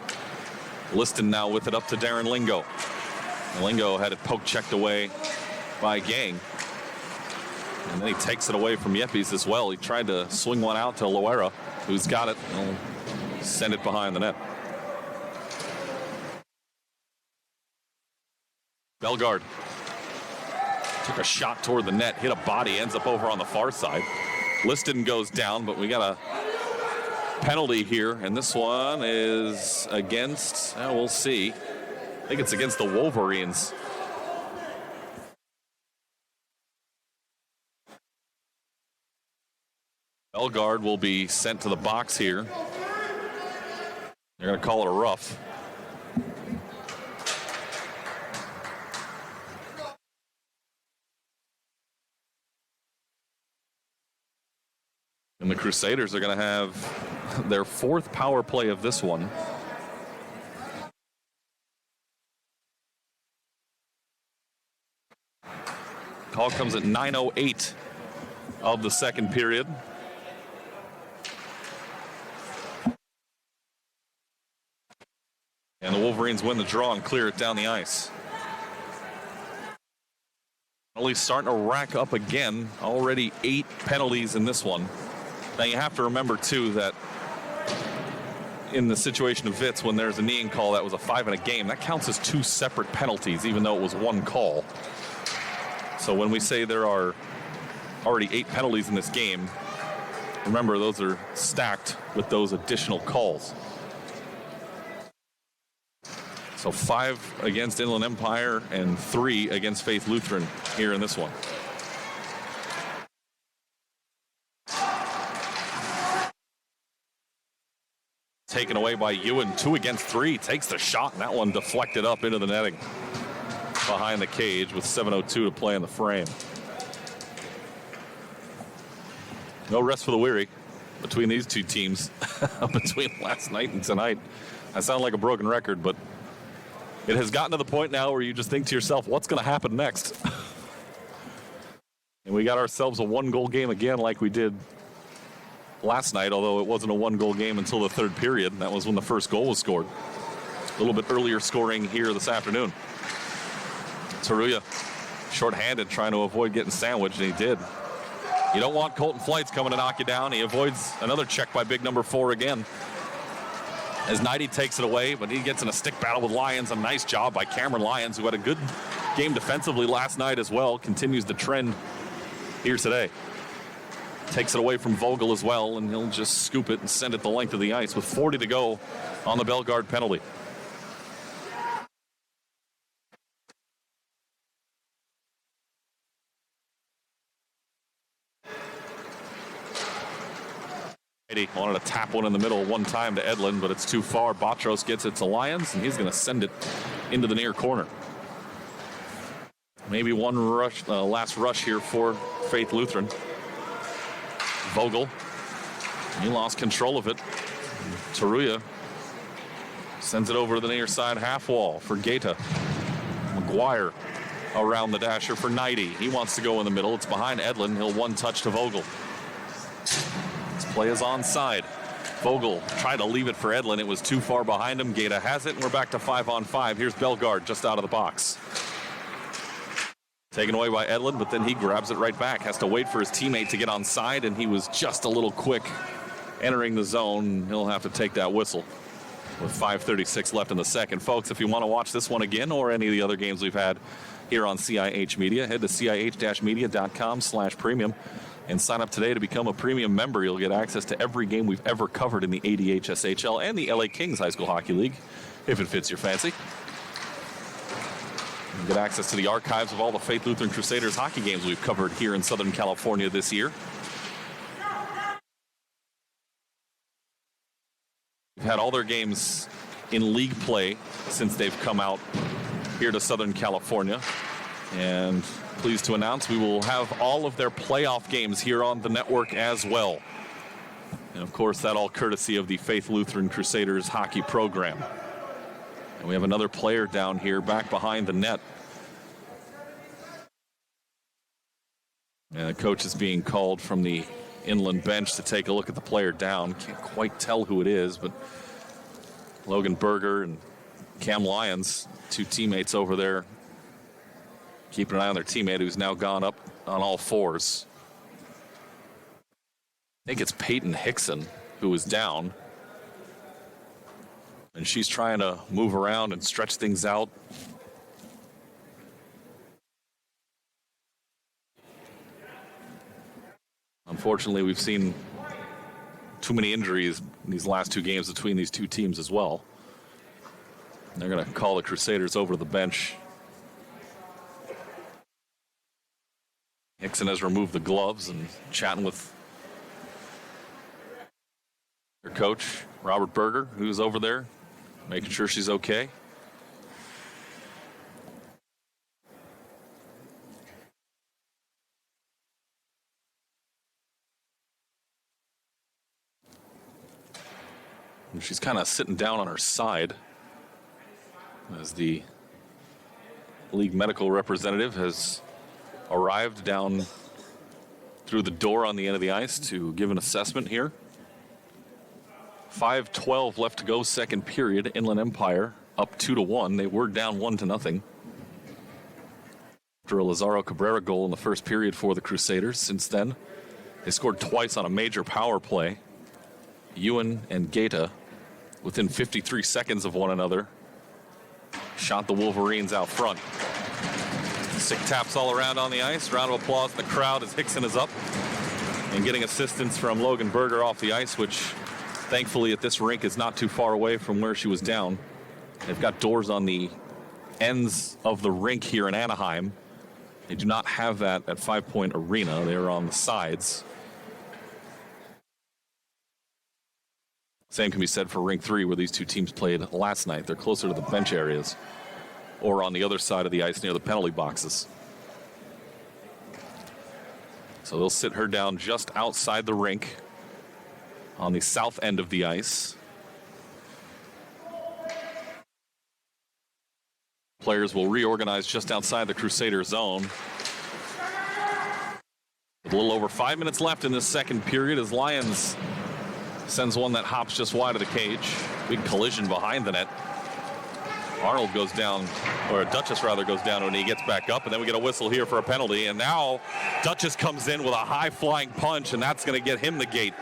Liston now with it up to Darren Lingo. And Lingo had it poke checked away by Gang. And then he takes it away from Yepes as well. He tried to swing one out to Loera, who's got it. And he'll send it behind the net. Bellegarde took a shot toward the net, hit a body, ends up over on the far side. Liston goes down, but we got a penalty here, and this one is against, we'll see. I think it's against the Wolverines. Bellegarde will be sent to the box here. They're going to call it a rough. And the Crusaders are going to have their 4th power play of this one. Call comes at 9:08 of the second period. And the Wolverines win the draw and clear it down the ice. Penalties starting to rack up again. Already 8 penalties in this one. Now you have to remember, too, that in the situation of Vitz, when there's a kneeing call that was a 5 in a game, that counts as 2 separate penalties, even though it was 1 call. So when we say there are already 8 penalties in this game. Remember, those are stacked with those additional calls. So 5 against Inland Empire and 3 against Faith Lutheran here in this one. Taken away by Ewan, 2 against 3, takes the shot, and that one deflected up into the netting behind the cage with 7:02 to play in the frame. No rest for the weary between these two teams, between last night and tonight. I sound like a broken record, but it has gotten to the point now where you just think to yourself, what's going to happen next? And we got ourselves a 1-goal game again like we did last night, although it wasn't a 1-goal game until the 3rd period. That was when the first goal was scored. A little bit earlier scoring here this afternoon. Taruya, shorthanded, trying to avoid getting sandwiched, and he did. You don't want Colton Flights coming to knock you down. He avoids another check by big number 4 again. As Knighty takes it away, but he gets in a stick battle with Lyons. A nice job by Cameron Lyons, who had a good game defensively last night as well. Continues the trend here today. Takes it away from Vogel as well, and he'll just scoop it and send it the length of the ice with 40 to go on the Bellegarde penalty. Wanted to tap one in the middle one time to Edlin, but it's too far. Botros gets it to Lyons, and he's going to send it into the near corner. Maybe one rush, last rush here for Faith Lutheran. Vogel, he lost control of it. Taruya sends it over to the near side half wall for Gaeta. McGuire around the dasher for Knighty. He wants to go in the middle. It's behind Edlin. He'll one touch to Vogel. Play is onside. Vogel tried to leave it for Edlin. It was too far behind him. Gaeta has it, and we're back to 5-on-5. Here's Bellegarde just out of the box. Taken away by Edlin, but then he grabs it right back. Has to wait for his teammate to get onside, and he was just a little quick entering the zone. He'll have to take that whistle with 5:36 left in the second. Folks, if you want to watch this one again or any of the other games we've had here on CIH Media, head to cih-media.com/premium. And sign up today to become a premium member. You'll get access to every game we've ever covered in the ADHSHL and the LA Kings High School Hockey League, if it fits your fancy. You'll get access to the archives of all the Faith Lutheran Crusaders hockey games we've covered here in Southern California this year. We've had all their games in league play since they've come out here to Southern California. And pleased to announce we will have all of their playoff games here on the network as well. And of course, that all courtesy of the Faith Lutheran Crusaders hockey program. And we have another player down here back behind the net. And the coach is being called from the inland bench to take a look at the player down. Can't quite tell who it is, but Logan Berger and Cam Lyons, 2 teammates over there, keeping an eye on their teammate who's now gone up on all 4s. I think it's Peyton Hickson who is down. And she's trying to move around and stretch things out. Unfortunately, we've seen too many injuries in these last 2 games between these 2 teams as well. They're going to call the Crusaders over to the bench. Hickson has removed the gloves and chatting with their coach, Robert Berger, who's over there, making sure she's okay. And she's kind of sitting down on her side as the league medical representative has arrived down through the door on the end of the ice to give an assessment here. 5:12 left to go, second period. Inland Empire up 2-1. They were down 1-0. After a Lazaro Cabrera goal in the first period for the Crusaders. Since then, they scored twice on a major power play. Ewan and Gaeta, within 53 seconds of one another, shot the Wolverines out front. Sick taps all around on the ice. Round of applause in the crowd as Hickson is up and getting assistance from Logan Berger off the ice, which thankfully at this rink is not too far away from where she was down. They've got doors on the ends of the rink here in Anaheim. They do not have that at 5 Point Arena. They're on the sides. Same can be said for Rink 3, where these two teams played last night. They're closer to the bench areas or on the other side of the ice near the penalty boxes. So they'll sit her down just outside the rink on the south end of the ice. Players will reorganize just outside the Crusader zone. With a little over 5 minutes left in this second period as Lyons sends one that hops just wide of the cage. Big collision behind the net. Arnold goes down, or Duchess rather goes down when he gets back up, and then we get a whistle here for a penalty. And now Duchess comes in with a high flying punch, and that's going to get him the gate.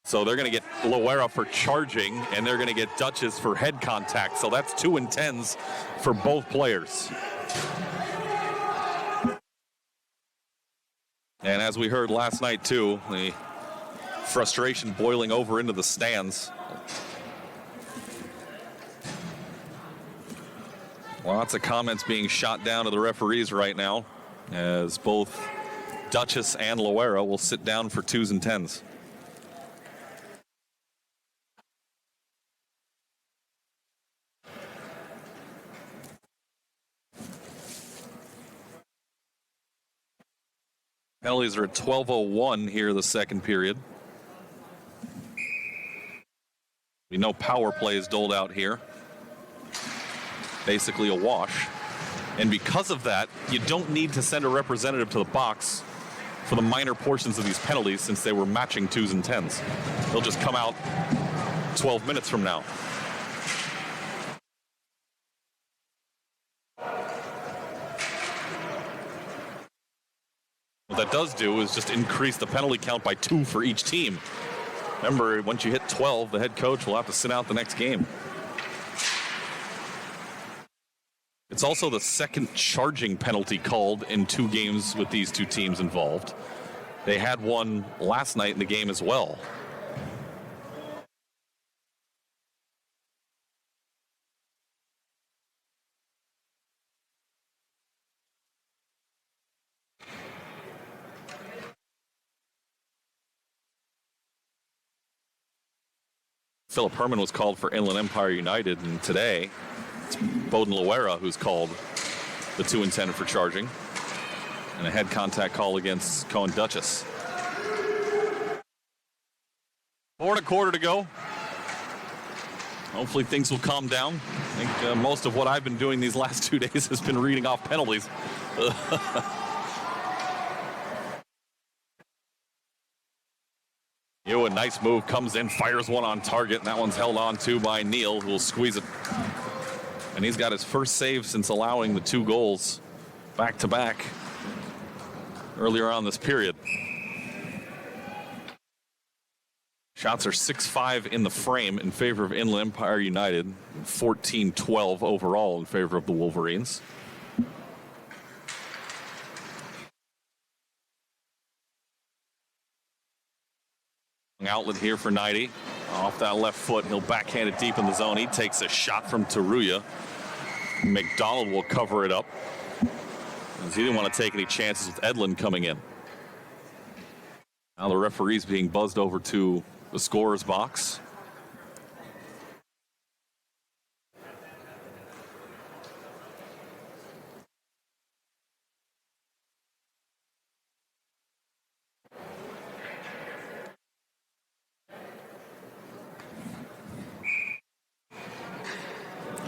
So they're going to get Loera for charging, and they're going to get Duchess for head contact. So that's 2 and 10s for both players. And as we heard last night, too, the frustration boiling over into the stands. Lots of comments being shot down to the referees right now, as both Duchess and Loera will sit down for 2s and 10s. Penalties are at 12:01 here the second period. We know power play is doled out here. Basically a wash. And because of that, you don't need to send a representative to the box for the minor portions of these penalties, since they were matching 2s and 10s. They'll just come out 12 minutes from now. What that does do is just increase the penalty count by 2 for each team. Remember, once you hit 12, the head coach will have to sit out the next game. It's also the second charging penalty called in 2 games with these two teams involved. They had one last night in the game as well. Philip Herman was called for Inland Empire United, and today it's Bowden Loera who's called the 2 and 10 for charging, and a head contact call against Cohen Duchess. 4 1/4 to go. Hopefully things will calm down. I think most of what I've been doing these last 2 days has been reading off penalties. A nice move, comes in, fires one on target, and that one's held on to by Neal, who will squeeze it. And he's got his first save since allowing the 2 goals back-to-back earlier on this period. Shots are 6-5 in the frame in favor of Inland Empire United, 14-12 overall in favor of the Wolverines. Outlet here for 90. Off that left foot, he'll backhand it deep in the zone. He takes a shot from Taruya. McDonald will cover it up, as he didn't want to take any chances with Edlin coming in. Now the referee's being buzzed over to the scorer's box.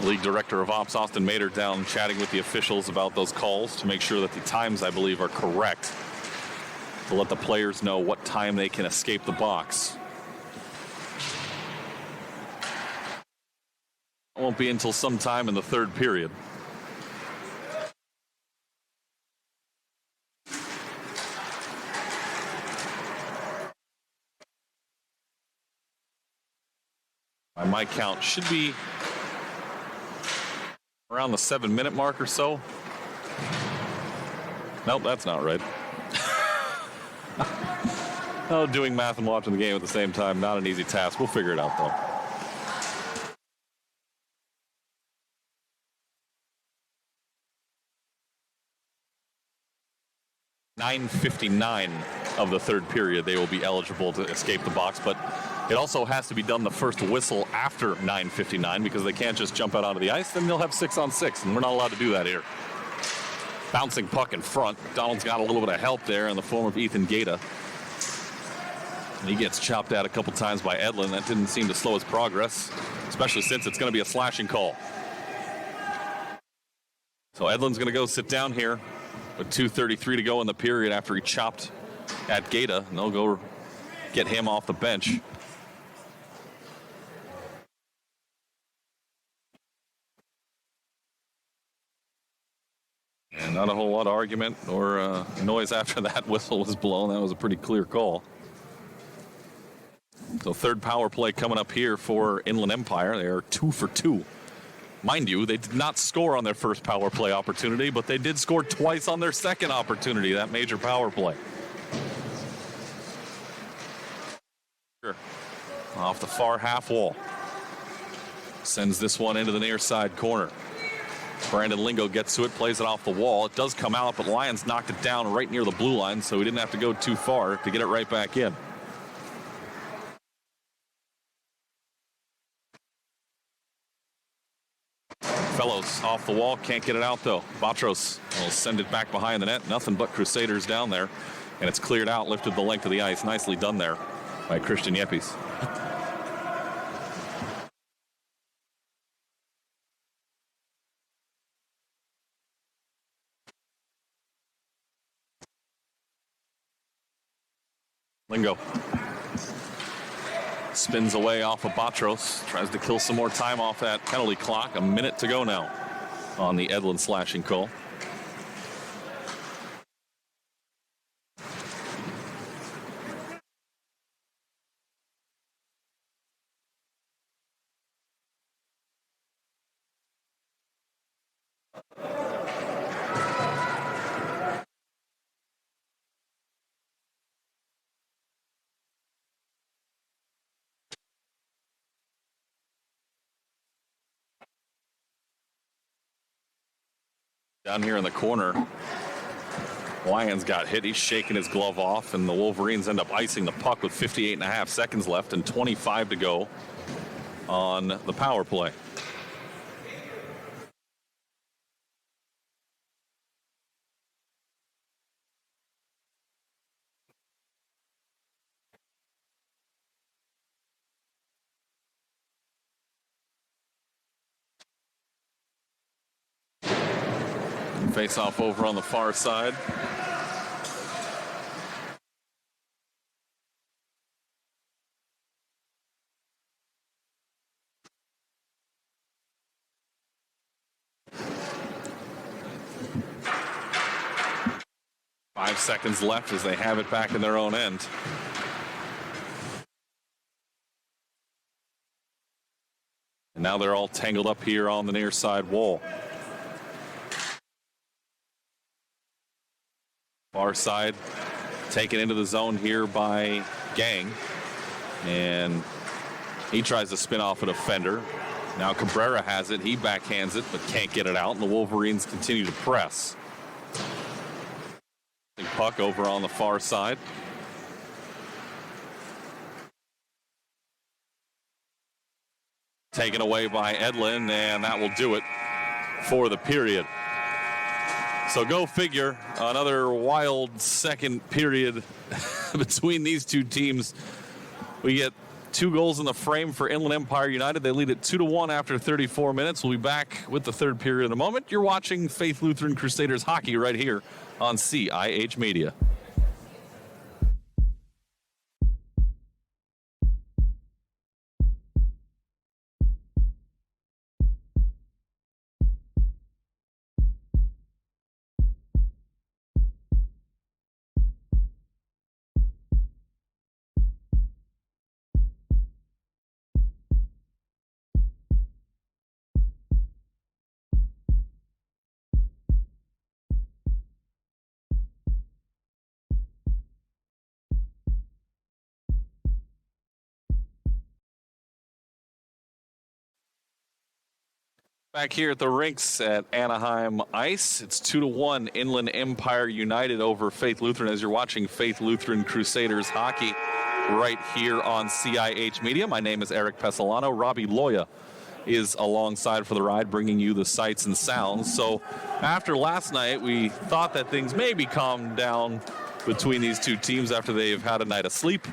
League Director of Ops Austin Mader down chatting with the officials about those calls to make sure that the times, I believe, are correct, to let the players know what time they can escape the box. It won't be until sometime in the third period. By my count, should be around the 7-minute mark or so. Nope, that's not right. Oh, doing math and watching the game at the same time, not an easy task. We'll figure it out, though. .9:59 of the third period, they will be eligible to escape the box, but it also has to be done the first whistle after 9:59 because they can't just jump out onto the ice. Then they'll have 6-on-6, and we're not allowed to do that here. Bouncing puck in front. Donald's got a little bit of help there in the form of Ethan Gata. And he gets chopped out a couple times by Edlin. That didn't seem to slow his progress, especially since it's going to be a slashing call. So Edlin's going to go sit down here with 2:33 to go in the period after he chopped at Gata, and they'll go get him off the bench. And not a whole lot of argument or noise after that whistle was blown. That was a pretty clear call. So third power play coming up here for Inland Empire. They are 2 for 2. Mind you, they did not score on their first power play opportunity, but they did score twice on their second opportunity, that major power play. Off the far half wall. Sends this one into the near side corner. Brandon Lingo gets to it, plays it off the wall. It does come out, but Lions knocked it down right near the blue line, so he didn't have to go too far to get it right back in. Fellows off the wall, can't get it out though. Batros will send it back behind the net. Nothing but Crusaders down there, and it's cleared out, lifted the length of the ice. Nicely done there by Christian Yepes. Lingo spins away off of Batros, tries to kill some more time off that penalty clock. A minute to go now on the Edlin slashing call. Down here in the corner, Lyons got hit. He's shaking his glove off, and the Wolverines end up icing the puck with 58.5 seconds left and 25 to go on the power play. Face off over on the far side. Five seconds left as they have it back in their own end. And now they're all tangled up here on the near side wall. Far side taken into the zone here by Gang, and he tries to spin off a defender. Now Cabrera has it. He backhands it but can't get it out, and the Wolverines continue to press. Puck over on the far side. Taken away by Edlin, and that will do it for the period. So go figure, another wild second period between these two teams. We get 2 goals in the frame for Inland Empire United. They lead it 2-1 after 34 minutes. We'll be back with the third period in a moment. You're watching Faith Lutheran Crusaders hockey right here on CIH Media. Back here at the rinks at Anaheim Ice, it's 2-1 Inland Empire United over Faith Lutheran as you're watching Faith Lutheran Crusaders hockey right here on CIH Media. My name is Eric Pesolano. Robbie Loya is alongside for the ride, bringing you the sights and sounds. So after last night, we thought that things maybe calmed down between these two teams after they've had a night of sleep.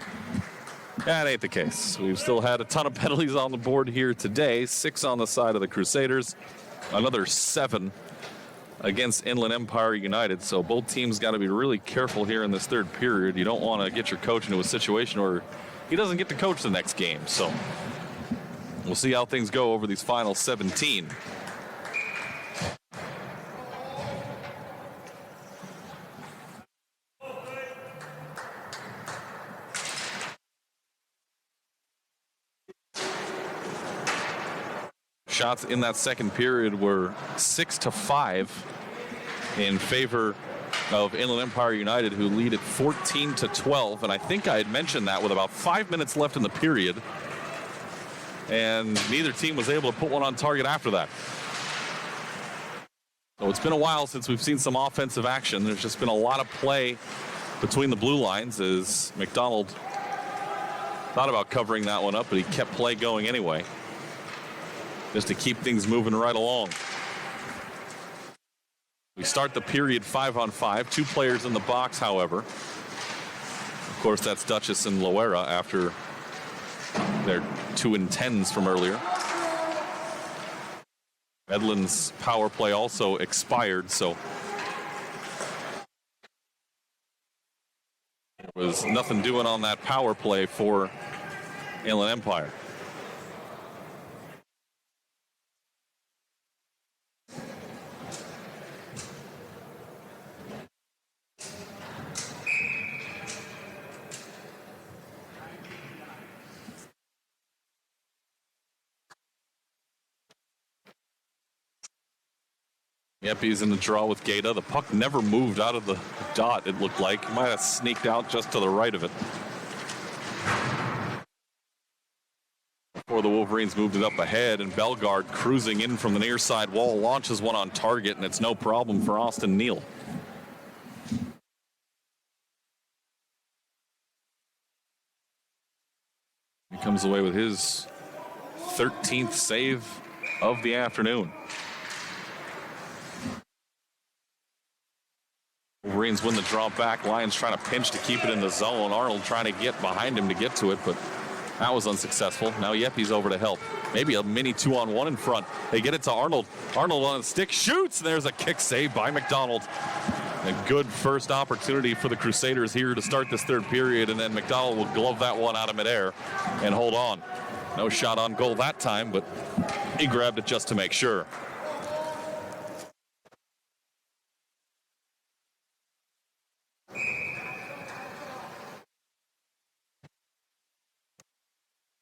That ain't the case. We've still had a ton of penalties on the board here today. 6 on the side of the Crusaders, another 7 against Inland Empire United. So both teams got to be really careful here in this third period. You don't want to get your coach into a situation where he doesn't get to coach the next game. So we'll see how things go over these final 17. Shots in that second period were 6-5 in favor of Inland Empire United, who lead at 14-12. And I think I had mentioned that with about 5 minutes left in the period. And neither team was able to put one on target after that. So it's been a while since we've seen some offensive action. There's just been a lot of play between the blue lines as McDonald thought about covering that one up, but he kept play going anyway, just to keep things moving right along. We start the period 5-on-5. 2 players in the box, however. Of course, that's Duchess and Loera after their 2-10s from earlier. Edlin's power play also expired, so there was nothing doing on that power play for Inland Empire. Yep, he's in the draw with Gaeta. The puck never moved out of the dot, it looked like. He might have sneaked out just to the right of it. Before the Wolverines moved it up ahead, and Bellegarde cruising in from the near side wall launches one on target, and it's no problem for Austin Neal. He comes away with his 13th save of the afternoon. Wolverines win the draw back. Lions trying to pinch to keep it in the zone. Arnold trying to get behind him to get to it, but that was unsuccessful. Now Yeppy's over to help. Maybe a mini 2-on-1 in front. They get it to Arnold. Arnold on the stick, shoots, and there's a kick save by McDonald. A good first opportunity for the Crusaders here to start this third period, and then McDonald will glove that one out of midair and hold on. No shot on goal that time, but he grabbed it just to make sure.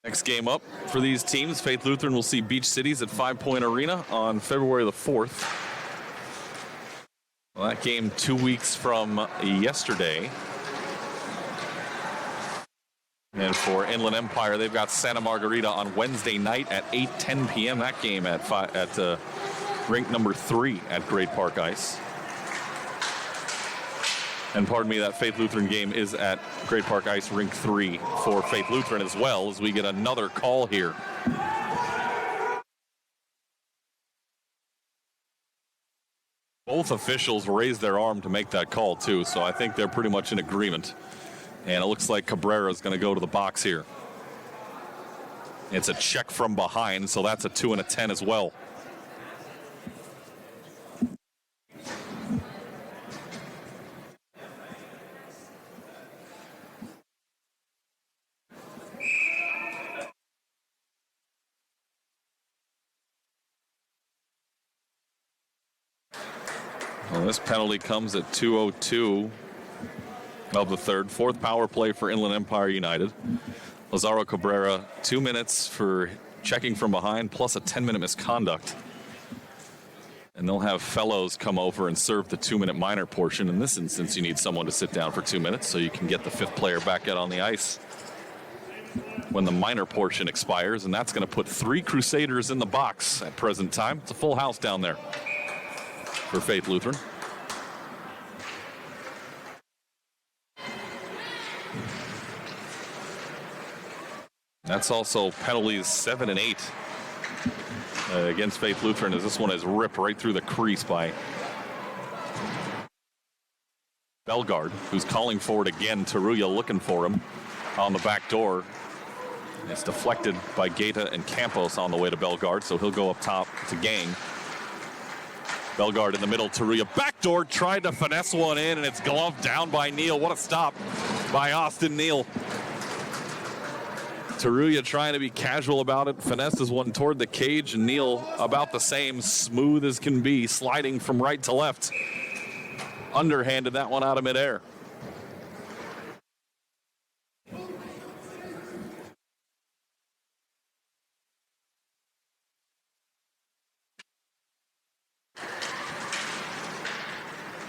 Next game up for these teams, Faith Lutheran will see Beach Cities at 5 Point Arena on February the 4th. Well, that game 2 weeks from yesterday. And for Inland Empire, they've got Santa Margarita on Wednesday night at 8:10 p.m. That game at rink number 3 at Great Park Ice. And pardon me, that Faith Lutheran game is at Great Park Ice, Rink 3 for Faith Lutheran as well, as we get another call here. Both officials raised their arm to make that call, too, so I think they're pretty much in agreement. And it looks like Cabrera is going to go to the box here. It's a check from behind, so that's a 2 and a 10 as well. Well, this penalty comes at 2:02 of the third. 4th power play for Inland Empire United. Lazaro Cabrera, 2 minutes for checking from behind, plus a 10-minute misconduct. And they'll have fellows come over and serve the 2-minute minor portion. In this instance, you need someone to sit down for 2 minutes so you can get the 5th player back out on the ice. when the minor portion expires, and that's going to put 3 Crusaders in the box at present time. It's a full house down there for Faith Lutheran. That's also penalties 7 and 8 against Faith Lutheran, as this one is ripped right through the crease by Bellegarde, who's calling for it again. Taruya looking for him on the back door. It's deflected by Gaeta and Campos on the way to Bellegarde, so he'll go up top to Gang. Bellegarde in the middle, Taruya backdoor, tried to finesse one in, and it's gloved down by Neal. What a stop by Austin Neal. Taruya trying to be casual about it, finesses one toward the cage, and Neal about the same, smooth as can be, sliding from right to left. Underhanded that one out of midair.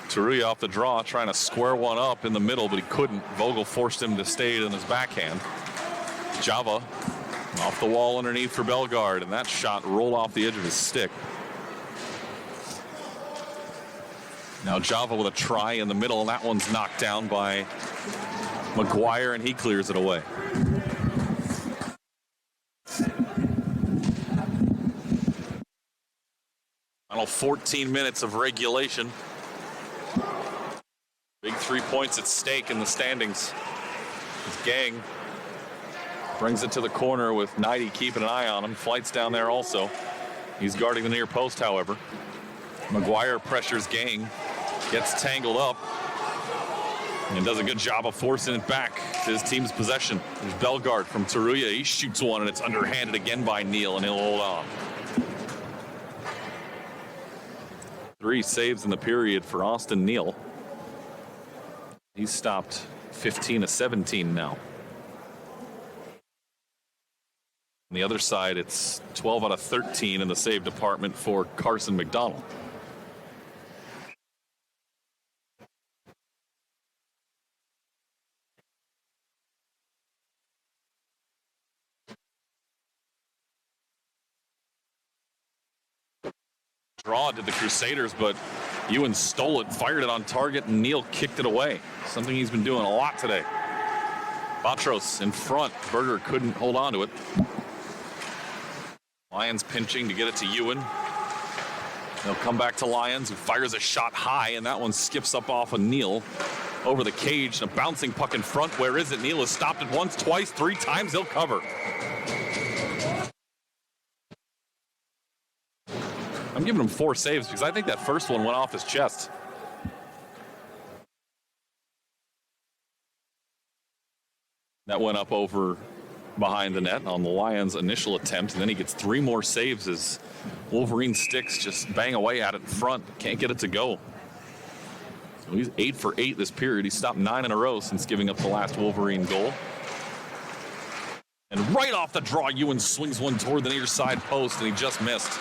Taruya off the draw, trying to square one up in the middle, but he couldn't. Vogel forced him to stay in his backhand. Java off the wall underneath for Bellegarde, and that shot rolled off the edge of his stick. Now Java with a try in the middle, and that one's knocked down by McGuire, and he clears it away. Final 14 minutes of regulation. Big 3 points at stake in the standings. This Gang brings it to the corner with Knighty keeping an eye on him. Flight's down there also. He's guarding the near post, however. McGuire pressures Gang, gets tangled up, and does a good job of forcing it back to his team's possession. There's Bellegarde from Taruya. He shoots one, and it's underhanded again by Neal, and he'll hold on. 3 saves in the period for Austin Neal. He's stopped 15 of 17 now. On the other side, it's 12 out of 13 in the save department for Carson McDonald. Draw did the Crusaders, but Ewan stole it, fired it on target, and Neal kicked it away. Something he's been doing a lot today. Batros in front. Berger couldn't hold on to it. Lyons pinching to get it to Ewan. They'll come back to Lyons, who fires a shot high, and that one skips up off of Neal over the cage. And a bouncing puck in front. Where is it? Neal has stopped it once, twice, 3 times. He'll cover. I'm giving him 4 saves because I think that first one went off his chest. That went up over behind the net on the Lions' initial attempt, and then he gets 3 more saves as Wolverine sticks just bang away at it in front. Can't get it to go. So he's 8 for 8 this period. He stopped 9 in a row since giving up the last Wolverine goal. And right off the draw, Ewan swings one toward the near side post, and he just missed.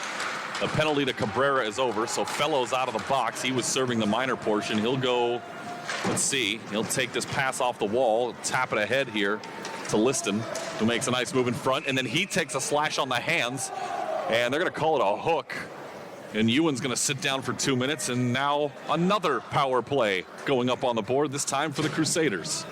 The penalty to Cabrera is over, so Fellows out of the box. He was serving the minor portion. He'll go, let's see, he'll take this pass off the wall, tap it ahead here to Liston, who makes a nice move in front, and then he takes a slash on the hands, and they're going to call it a hook. And Ewan's going to sit down for 2 minutes, and now another power play going up on the board, this time for the Crusaders.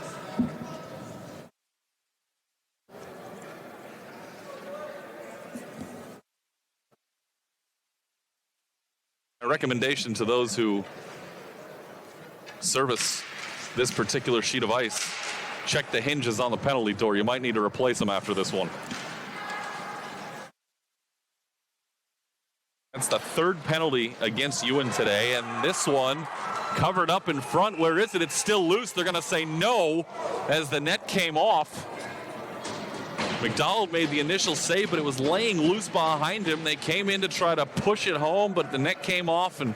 A recommendation to those who service this particular sheet of ice: check the hinges on the penalty door. You might need to replace them after this one. That's the 3rd penalty against Ewan today, and this one covered up in front. Where is it? It's still loose. They're going to say no as the net came off. McDonald made the initial save, but it was laying loose behind him. They came in to try to push it home, but the net came off, and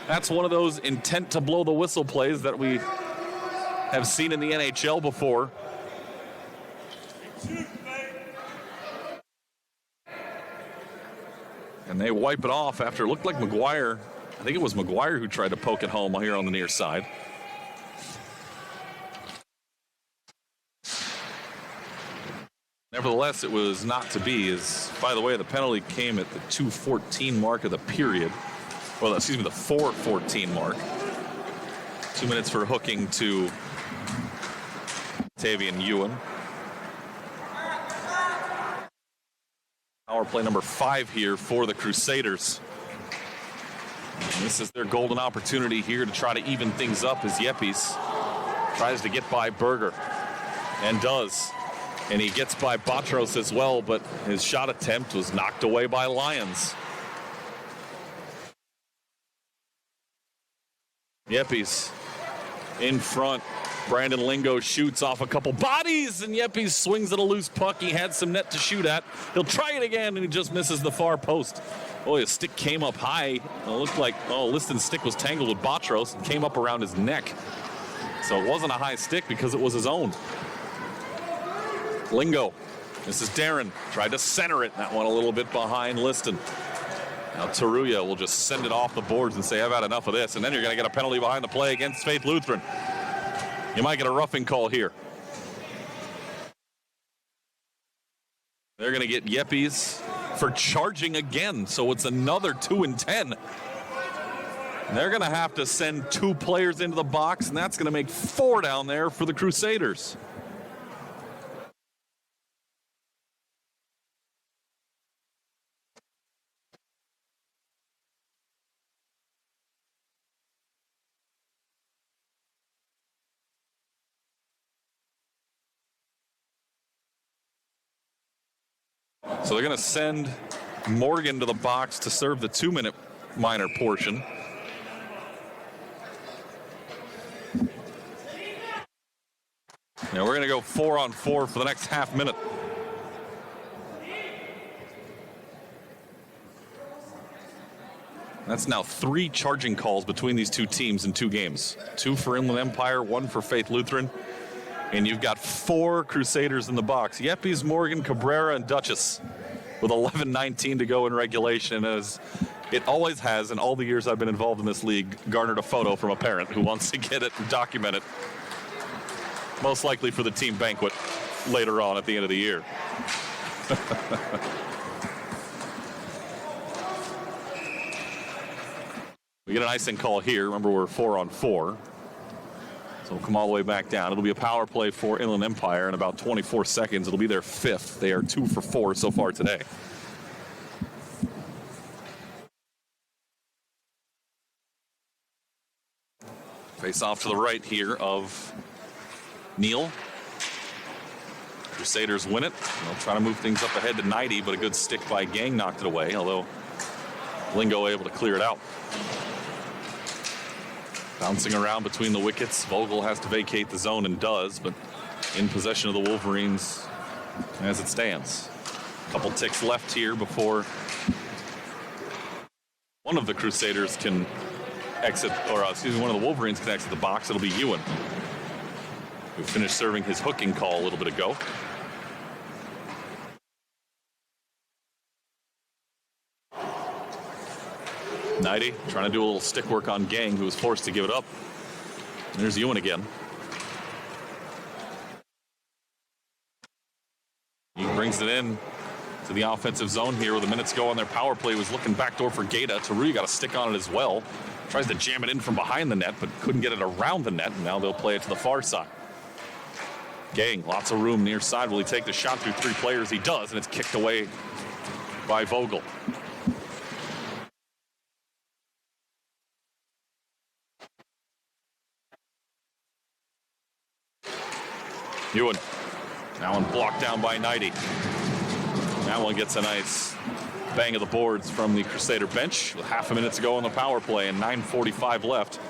that's one of those intent to blow the whistle plays that we have seen in the NHL before. And they wipe it off after it looked like McGuire. I think it was McGuire who tried to poke it home here on the near side. Nevertheless, it was not to be. As, by the way, the penalty came at the 2:14 mark of the period. Well, excuse me, the 4:14 mark. 2 minutes for hooking to Tavian Ewan. Power play number 5 here for the Crusaders. And this is their golden opportunity here to try to even things up as Yepes tries to get by Berger and does. And he gets by Batros as well, but his shot attempt was knocked away by Lyons. Yepes in front. Brandon Lingo shoots off a couple bodies, and Yepes swings at a loose puck. He had some net to shoot at. He'll try it again, and he just misses the far post. Boy, his stick came up high. It looked like, Liston's stick was tangled with Batros and came up around his neck. So it wasn't a high stick because it was his own. Lingo. This is Darren. Tried to center it. That one a little bit behind Liston. Now Taruya will just send it off the boards and say, I've had enough of this. And then you're going to get a penalty behind the play against Faith Lutheran. You might get a roughing call here. They're going to get Yepes for charging again. So it's another 2 and 10. And they're going to have to send 2 players into the box, and that's going to make 4 down there for the Crusaders. So they're going to send Morgan to the box to serve the 2-minute minor portion. Now we're going to go 4-on-4 for the next half minute. That's now 3 charging calls between these 2 teams in 2 games. 2 for Inland Empire, 1 for Faith Lutheran. And you've got 4 Crusaders in the box. Yepes, Morgan, Cabrera, and Duchess with 11:19 to go in regulation. As it always has in all the years I've been involved in this league, garnered a photo from a parent who wants to get it and document it. Most likely for the team banquet later on at the end of the year. We get an icing call here. Remember, we're 4-on-4. So we'll come all the way back down. It'll be a power play for Inland Empire in about 24 seconds. It'll be their 5th. They are 2 for 4 so far today. Face off to the right here of Neal. Crusaders win it. They'll try to move things up ahead to 90, but a good stick by Gang knocked it away, although Lingo able to clear it out. Bouncing around between the wickets. Vogel has to vacate the zone and does, but in possession of the Wolverines as it stands. A couple ticks left here before one of the Crusaders can exit, or excuse me, one of the Wolverines can exit the box. It'll be Ewan, who finished serving his hooking call a little bit ago. Nighty trying to do a little stick work on Gang, who was forced to give it up. There's Ewan again. He brings it in to the offensive zone here with a minute to go on their power play. Was looking backdoor for Gaeta. Taruya got a stick on it as well. Tries to jam it in from behind the net, but couldn't get it around the net. And now they'll play it to the far side. Gang, lots of room near side. Will he take the shot through 3 players? He does, and it's kicked away by Vogel. Ewan. That one blocked down by Nighty. That one gets a nice bang of the boards from the Crusader bench with half a minute to go on the power play and 9:45 left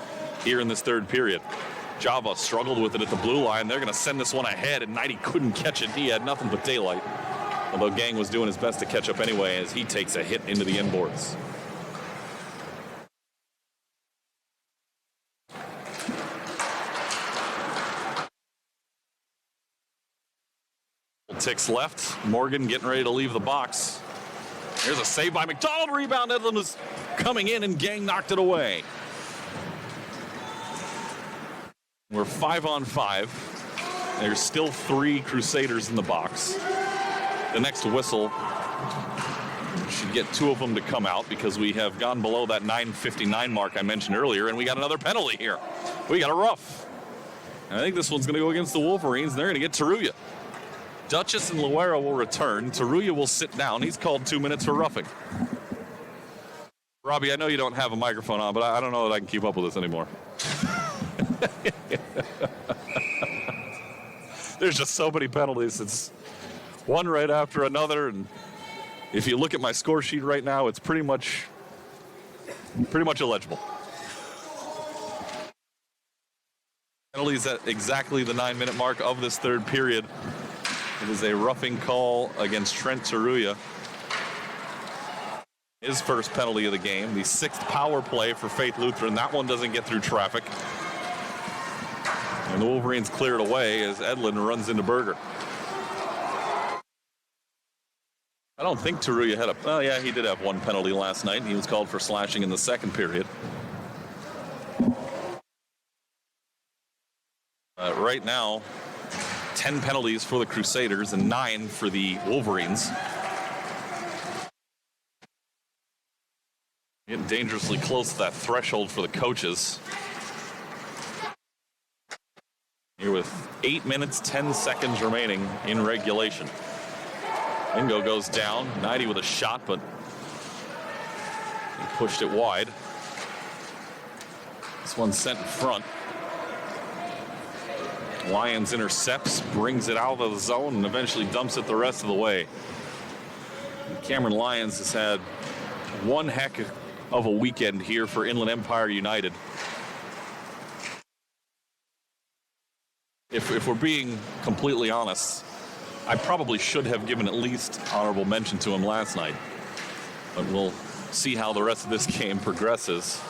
here in this 3rd period. Java struggled with it at the blue line. They're going to send this one ahead, and Nighty couldn't catch it. He had nothing but daylight. Although Gang was doing his best to catch up anyway as he takes a hit into the inboards. Ticks left. Morgan getting ready to leave the box. Here's a save by McDonald. Rebound. Edlund is coming in, and Gang knocked it away. We're 5-on-5. There's still 3 Crusaders in the box. the next whistle should get 2 of them to come out because we have gone below that 9:59 mark I mentioned earlier, and we got another penalty here. We got a rough. And I think this one's going to go against the Wolverines, and they're going to get Taruya. Duchess and Loera will return. Taruya will sit down. He's called 2 minutes for roughing. Robbie, I know you don't have a microphone on, but I don't know that I can keep up with this anymore. There's just so many penalties. It's one right after another, and if you look at my score sheet right now, it's pretty much illegible. Penalties at exactly the 9-minute mark of this third period. It is a roughing call against Trent Taruya. His first penalty of the game, the 6th power play for Faith Lutheran. That one doesn't get through traffic. And the Wolverines clear it away as Edlin runs into Berger. I don't think Taruya had well, yeah, he did have one penalty last night. He was called for slashing in the second period. Right now, 10 penalties for the Crusaders and 9 for the Wolverines. Getting dangerously close to that threshold for the coaches. Here with 8 minutes, 10 seconds remaining in regulation. Ingo goes down. Knighty with a shot, but he pushed it wide. This one's sent in front. Lyons intercepts, brings it out of the zone, and eventually dumps it the rest of the way. Cameron Lyons has had one heck of a weekend here for Inland Empire United. If we're being completely honest, I probably should have given at least honorable mention to him last night. But we'll see how the rest of this game progresses.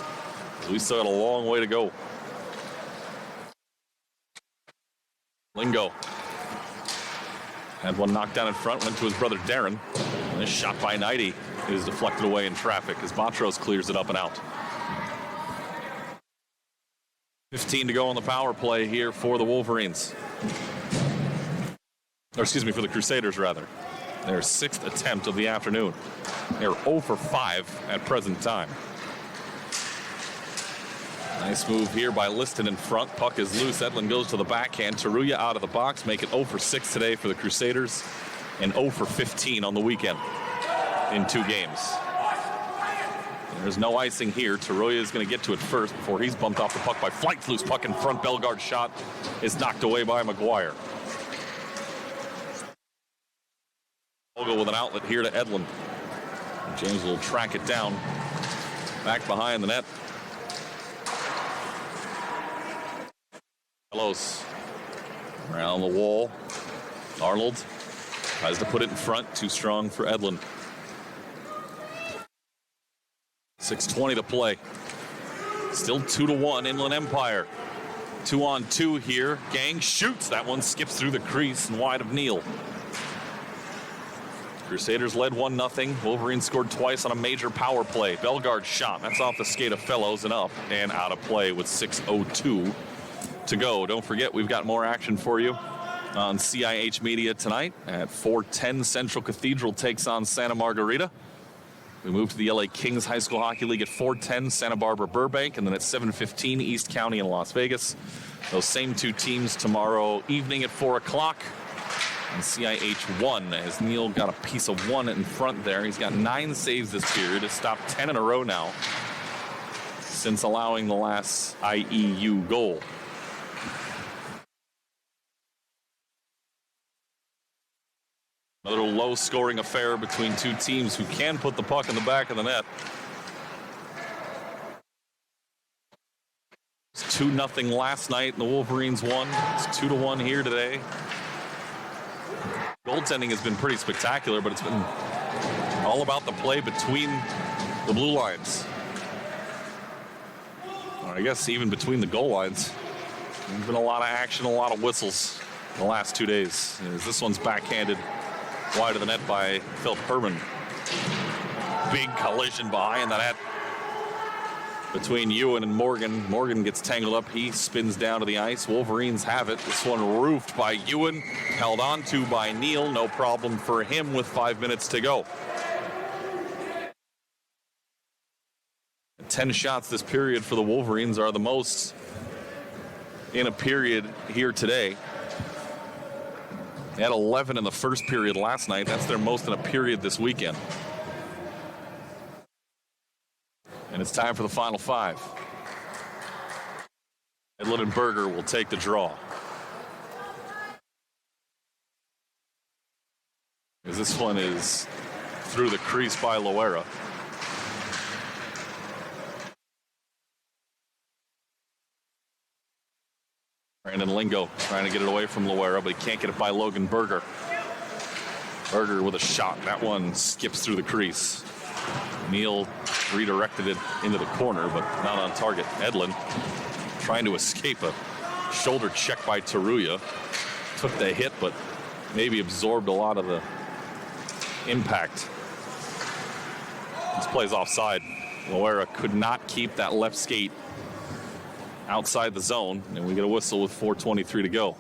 We still got a long way to go. Lingo had one knocked down in front, went to his brother Darren. And this shot by Knighty is deflected away in traffic as Botros clears it up and out. 15 to go on the power play here for the Wolverines. Or excuse me, for the Crusaders, rather. Their 6th attempt of the afternoon. They're 0 for 5 at present time. Nice move here by Liston in front. Puck is loose. Edlin goes to the backhand. Taruya out of the box. Make it 0 for 6 today for the Crusaders. And 0 for 15 on the weekend in 2 games. There's no icing here. Taruya is going to get to it first before he's bumped off the puck by Flight. Loose puck in front. Bellegarde shot is knocked away by McGuire. We'll go with an outlet here to Edlin. James will track it down. Back behind the net. Carlos around the wall. Arnold tries to put it in front. Too strong for Edlin. 6:20 to play. Still 2-1 Inland Empire. 2-on-2 here. Gang shoots. That one skips through the crease and wide of Neal. Crusaders led 1-0. Wolverines scored twice on a major power play. Bellegarde shot. That's off the skate of Fellows and up and out of play with 6:02 to go. Don't forget, we've got more action for you on CIH Media tonight at 4:10. Central Cathedral takes on Santa Margarita. We move to the LA Kings High School Hockey League at 4:10, Santa Barbara Burbank, and then at 7:15, East County in Las Vegas. Those same 2 teams tomorrow evening at 4 o'clock. And CIH1 as Neal got a piece of 1 in front there. He's got 9 saves this period. Has stopped 10 in a row now since allowing the last IEU goal. Another low-scoring affair between 2 teams who can put the puck in the back of the net. It's 2-0 last night, and the Wolverines won. It's 2-1 here today. Goaltending has been pretty spectacular, but it's been all about the play between the blue lines. Or I guess even between the goal lines. There's been a lot of action, a lot of whistles in the last 2 days. As this one's backhanded wide of the net by Phil Herman. Big collision behind the net. between Ewan and Morgan. Morgan gets tangled up. He spins down to the ice. Wolverines have it. This one roofed by Ewan, held on to by Neal. No problem for him with 5 minutes to go. 10 shots this period for the Wolverines are the most in a period here today. They had 11 in the first period last night. That's their most in a period this weekend. And it's time for the final 5. Edlin and Berger will take the draw. As this one is through the crease by Loera. Brandon Lingo trying to get it away from Loera, but he can't get it by Logan Berger. Berger with a shot. That one skips through the crease. Neal redirected it into the corner, but not on target. Edlin trying to escape a shoulder check by Taruya. Took the hit, but maybe absorbed a lot of the impact. This play's offside. Loera could not keep that left skate outside the zone, and we get a whistle with 4:23 to go.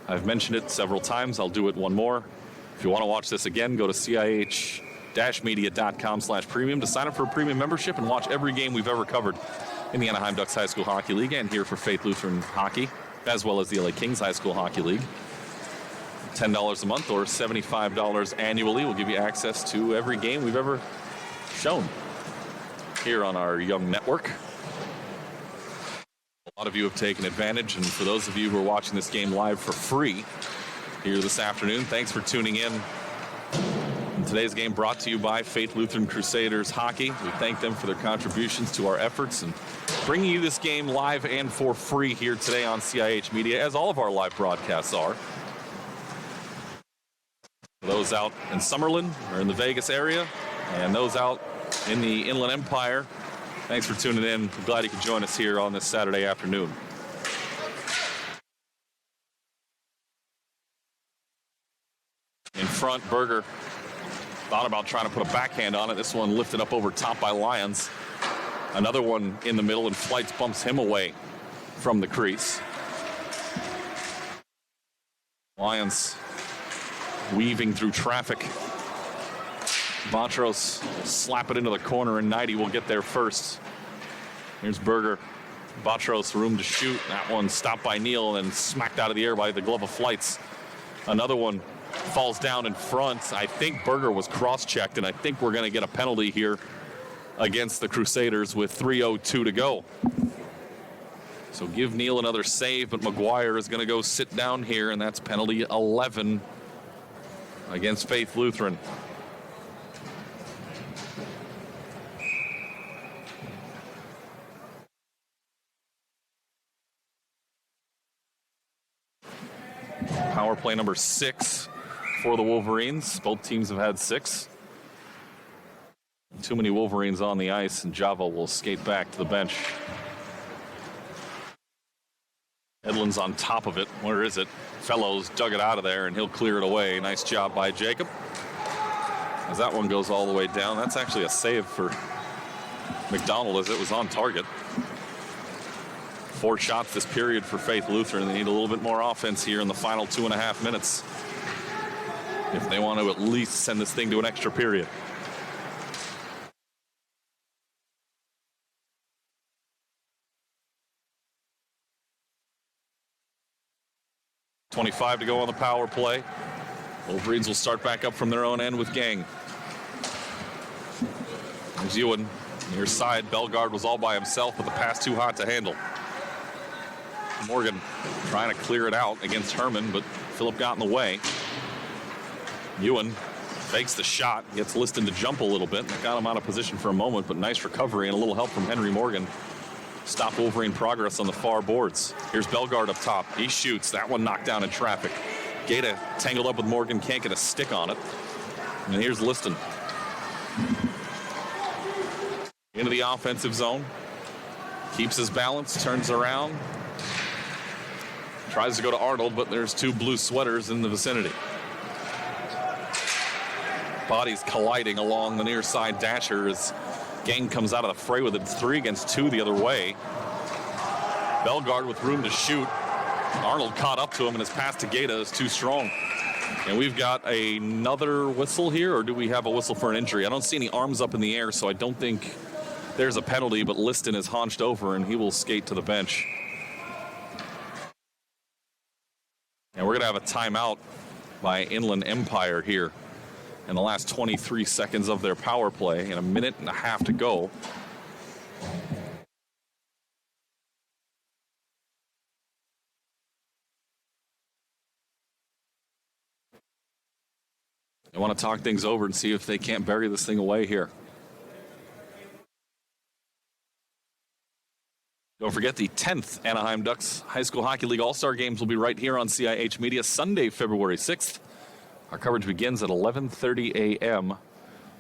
I've mentioned it several times. I'll do it one more. If you want to watch this again, go to CIH-media.com/premium to sign up for a premium membership and watch every game we've ever covered in the Anaheim Ducks High School Hockey League and here for Faith Lutheran Hockey, as well as the LA Kings High School Hockey League. $10 a month or $75 annually will give you access to every game we've ever shown here on our young network. A lot of you have taken advantage, and for those of you who are watching this game live for free here this afternoon, thanks for tuning in. And today's game brought to you by Faith Lutheran Crusaders Hockey. We thank them for their contributions to our efforts and bringing you this game live and for free here today on CIH Media, as all of our live broadcasts are. Those out in Summerlin or in the Vegas area, and those out in the Inland Empire, thanks for tuning in. I'm glad you could join us here on this Saturday afternoon. In front, Berger thought about trying to put a backhand on it. This one lifted up over top by Lyons. Another one in the middle, and Flights bumps him away from the crease. Lyons weaving through traffic. Botros slap it into the corner, and Knighty will get there first. Here's Berger. Botros room to shoot. That one stopped by Neal and smacked out of the air by the glove of Flights. Another one falls down in front. I think Berger was cross-checked, and I think we're going to get a penalty here against the Crusaders with 3:02 to go. So give Neal another save, but McGuire is going to go sit down here, and that's penalty 11 against Faith Lutheran. Power play number 6 for the Wolverines. Both teams have had 6. Too many Wolverines on the ice, and Java will skate back to the bench. Edlin's on top of it. Where is it? Fellows dug it out of there, and he'll clear it away. Nice job by Jacob. As that one goes all the way down, that's actually a save for McDonald as it was on target. 4 shots this period for Faith Lutheran. They need a little bit more offense here in the final 2.5 minutes if they want to at least send this thing to an extra period. .25 to go on the power play. Wolverines will start back up from their own end with Gang. There's Ewan. Near side, Bellegarde was all by himself, but the pass too hot to handle. Morgan trying to clear it out against Herman, but Phillip got in the way. Ewan fakes the shot, gets Liston to jump a little bit. That got him out of position for a moment, but nice recovery and a little help from Henry Morgan. Stop Wolverine progress on the far boards. Here's Bellegarde up top. He shoots. That one knocked down in traffic. Gaeta tangled up with Morgan, can't get a stick on it. And here's Liston. Into the offensive zone. Keeps his balance, turns around. Tries to go to Arnold, but there's 2 blue sweaters in the vicinity. Bodies colliding along the near side dasher as Gang comes out of the fray with it. It's 3 against 2 the other way. Bellegarde with room to shoot. Arnold caught up to him, and his pass to Gaeta is too strong. And we've got another whistle here, or do we have a whistle for an injury? I don't see any arms up in the air, so I don't think there's a penalty, but Liston is hunched over, and he will skate to the bench. And we're going to have a timeout by Inland Empire here in the last 23 seconds of their power play and a minute and a half to go. I want to talk things over and see if they can't bury this thing away here. Don't forget the 10th Anaheim Ducks High School Hockey League All-Star Games will be right here on CIH Media Sunday, February 6th. Our coverage begins at 11:30 a.m.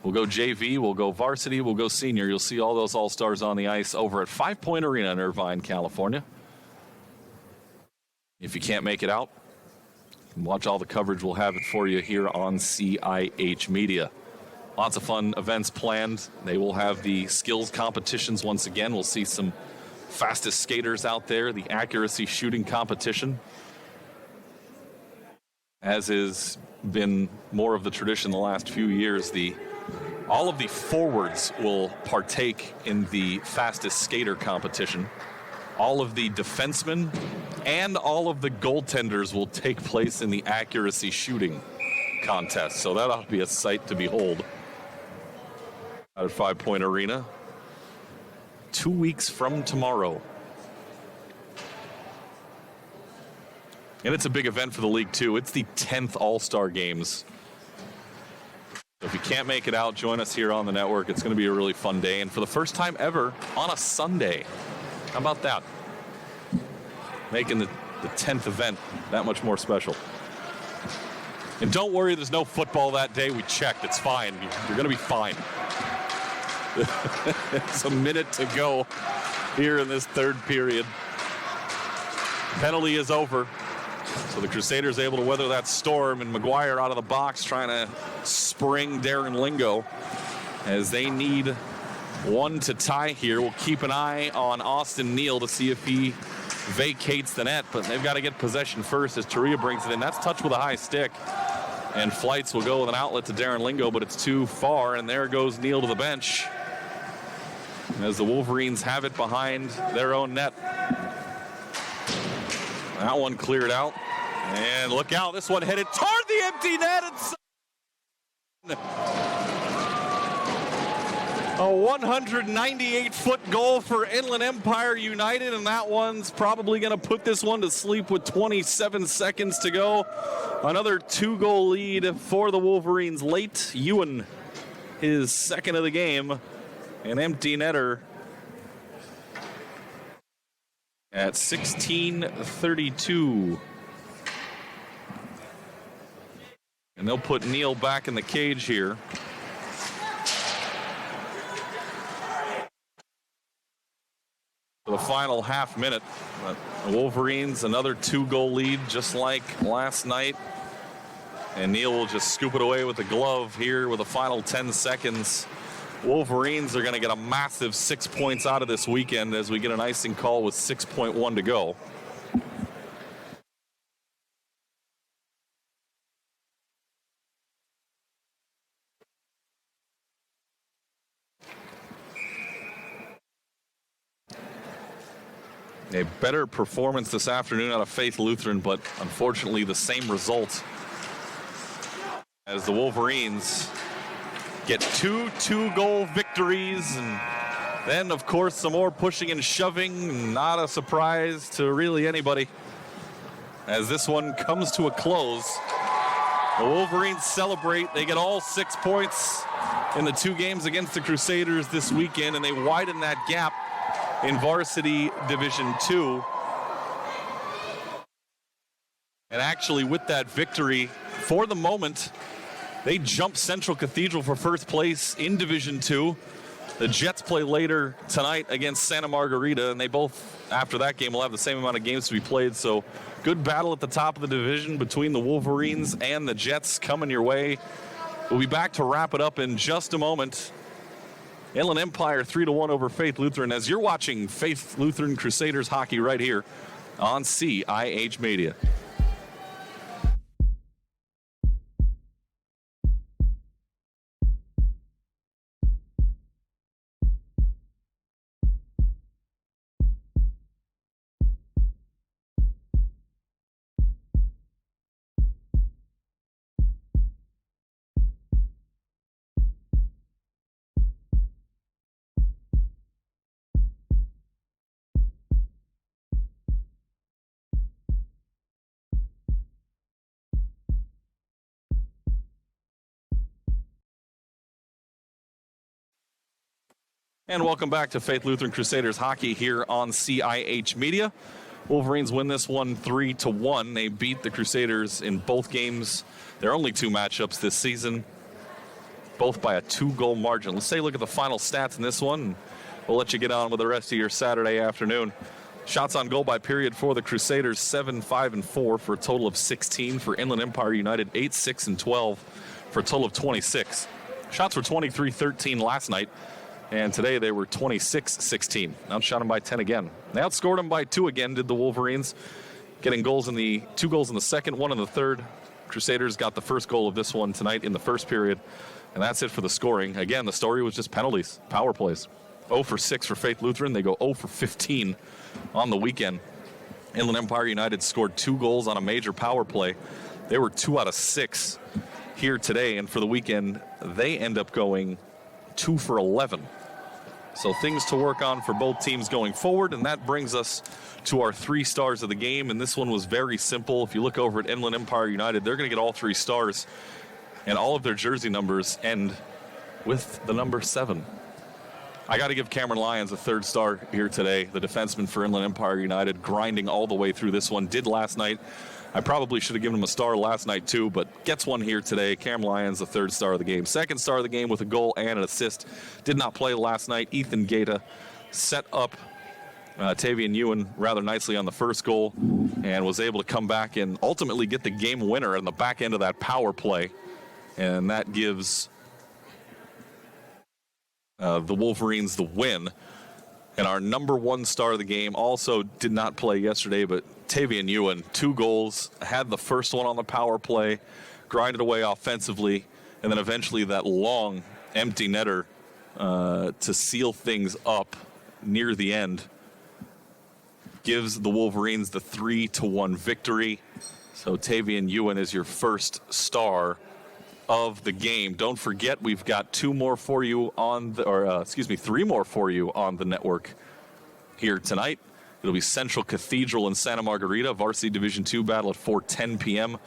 We'll go JV, we'll go varsity, we'll go senior. You'll see all those All-Stars on the ice over at 5 Point Arena in Irvine, California. If you can't make it out, watch all the coverage. We'll have it for you here on CIH Media. Lots of fun events planned. They will have the skills competitions once again. We'll see some fastest skaters out there, the accuracy shooting competition, as has been more of the tradition the last few years. All of the forwards will partake in the fastest skater competition. All of the defensemen and all of the goaltenders will take place in the accuracy shooting contest. So that ought to be a sight to behold at 5 Point Arena. 2 weeks from tomorrow. And it's a big event for the league, too. It's the 10th All-Star Games. So if you can't make it out, join us here on the network. It's going to be a really fun day. And for the first time ever, on a Sunday. How about that? Making the 10th event that much more special. And don't worry, there's no football that day. We checked. It's fine. You're going to be fine. It's a minute to go here in this third period. Penalty is over. So the Crusaders able to weather that storm, and McGuire out of the box trying to spring Darren Lingo as they need one to tie here. We'll keep an eye on Austin Neal to see if he vacates the net, but they've got to get possession first as Taria brings it in. That's touched with a high stick. And Flights will go with an outlet to Darren Lingo, but it's too far, and there goes Neal to the bench as the Wolverines have it behind their own net. That one cleared out. And look out, this one headed toward the empty net. A 198-foot goal for Inland Empire United, and that one's probably going to put this one to sleep with 27 seconds to go. Another 2-goal lead for the Wolverines late. Ewan, his second of the game. An empty netter at 16:32. And they'll put Neal back in the cage here. For the final half minute, the Wolverines, another 2-goal lead just like last night. And Neal will just scoop it away with the glove here with the final 10 seconds. Wolverines are going to get a massive 6 points out of this weekend as we get an icing call with 6.1 to go. A better performance this afternoon out of Faith Lutheran, but unfortunately the same result as the Wolverines get 2-goal victories, and then, of course, some more pushing and shoving. Not a surprise to really anybody as this one comes to a close. The Wolverines celebrate. They get all 6 points in the 2 games against the Crusaders this weekend, and they widen that gap in Varsity Division 2. And actually, with that victory, for the moment, they jump Central Cathedral for first place in Division 2. The Jets play later tonight against Santa Margarita, and they both, after that game, will have the same amount of games to be played. So good battle at the top of the division between the Wolverines and the Jets coming your way. We'll be back to wrap it up in just a moment. Inland Empire 3-1 over Faith Lutheran, as you're watching Faith Lutheran Crusaders hockey right here on CIH Media. And welcome back to Faith Lutheran Crusaders hockey here on CIH Media. Wolverines win this one 3-1. They beat the Crusaders in both games. Their only two matchups this season, both by a 2-goal margin. Let's take a look at the final stats in this one. We'll let you get on with the rest of your Saturday afternoon. Shots on goal by period for the Crusaders, 7, 5, and 4 for a total of 16. For Inland Empire United, 8, 6, and 12 for a total of 26. Shots were 23-13 last night. And today they were 26-16. Outshot them by 10 again. They outscored them by 2 again, did the Wolverines. Getting goals in the 2 goals in the second, 1 in the third. Crusaders got the first goal of this one tonight in the first period. And that's it for the scoring. Again, the story was just penalties, power plays. 0 for 6 for Faith Lutheran. They go 0 for 15 on the weekend. Inland Empire United scored 2 goals on a major power play. They were 2 out of 6 here today. And for the weekend, they end up going 2 for 11. So things to work on for both teams going forward, and that brings us to our 3 stars of the game, and this one was very simple. If you look over at Inland Empire United, they're going to get all 3 stars, and all of their jersey numbers end with the number 7. I got to give Cameron Lyons a 3rd star here today, the defenseman for Inland Empire United, grinding all the way through this one, did last night. I probably should have given him a star last night too, but gets one here today. Cam Lyons, the 3rd star of the game. 2nd star of the game with a goal and an assist. Did not play last night. Ethan Gaeta set up Tavian Ewan rather nicely on the first goal and was able to come back and ultimately get the game winner on the back end of that power play. And that gives the Wolverines the win. And our number 1 star of the game also did not play yesterday, but Tavian Ewan, 2 goals, had the first one on the power play, grinded away offensively, and then eventually that long empty netter to seal things up near the end gives the Wolverines the 3-1 victory. So Tavian Ewan is your 1st star of the game. Don't forget, we've got 3 more for you on the network here tonight. It'll be Central Cathedral in Santa Margarita, Varsity Division II battle at 4:10 p.m.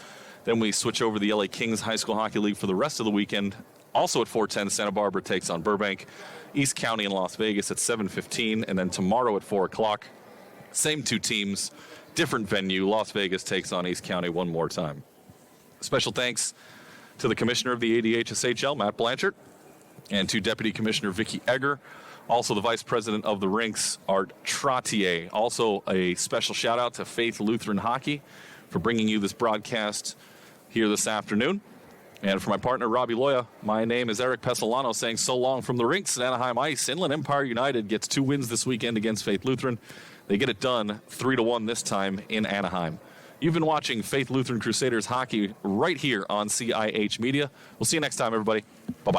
Then we switch over to the LA Kings High School Hockey League for the rest of the weekend. Also at 4:10, Santa Barbara takes on Burbank. East County in Las Vegas at 7:15. And then tomorrow at 4 o'clock, same 2 teams, different venue. Las Vegas takes on East County one more time. Special thanks to the Commissioner of the ADHSHL, Matt Blanchard, and to Deputy Commissioner Vicky Egger. Also the Vice President of the Rinks, Art Trottier. Also a special shout out to Faith Lutheran Hockey for bringing you this broadcast here this afternoon. And for my partner, Robbie Loya, my name is Eric Pesolano saying so long from the Rinks at Anaheim Ice. Inland Empire United gets 2 wins this weekend against Faith Lutheran. They get it done 3-1 this time in Anaheim. You've been watching Faith Lutheran Crusaders hockey right here on CIH Media. We'll see you next time, everybody. Bye-bye.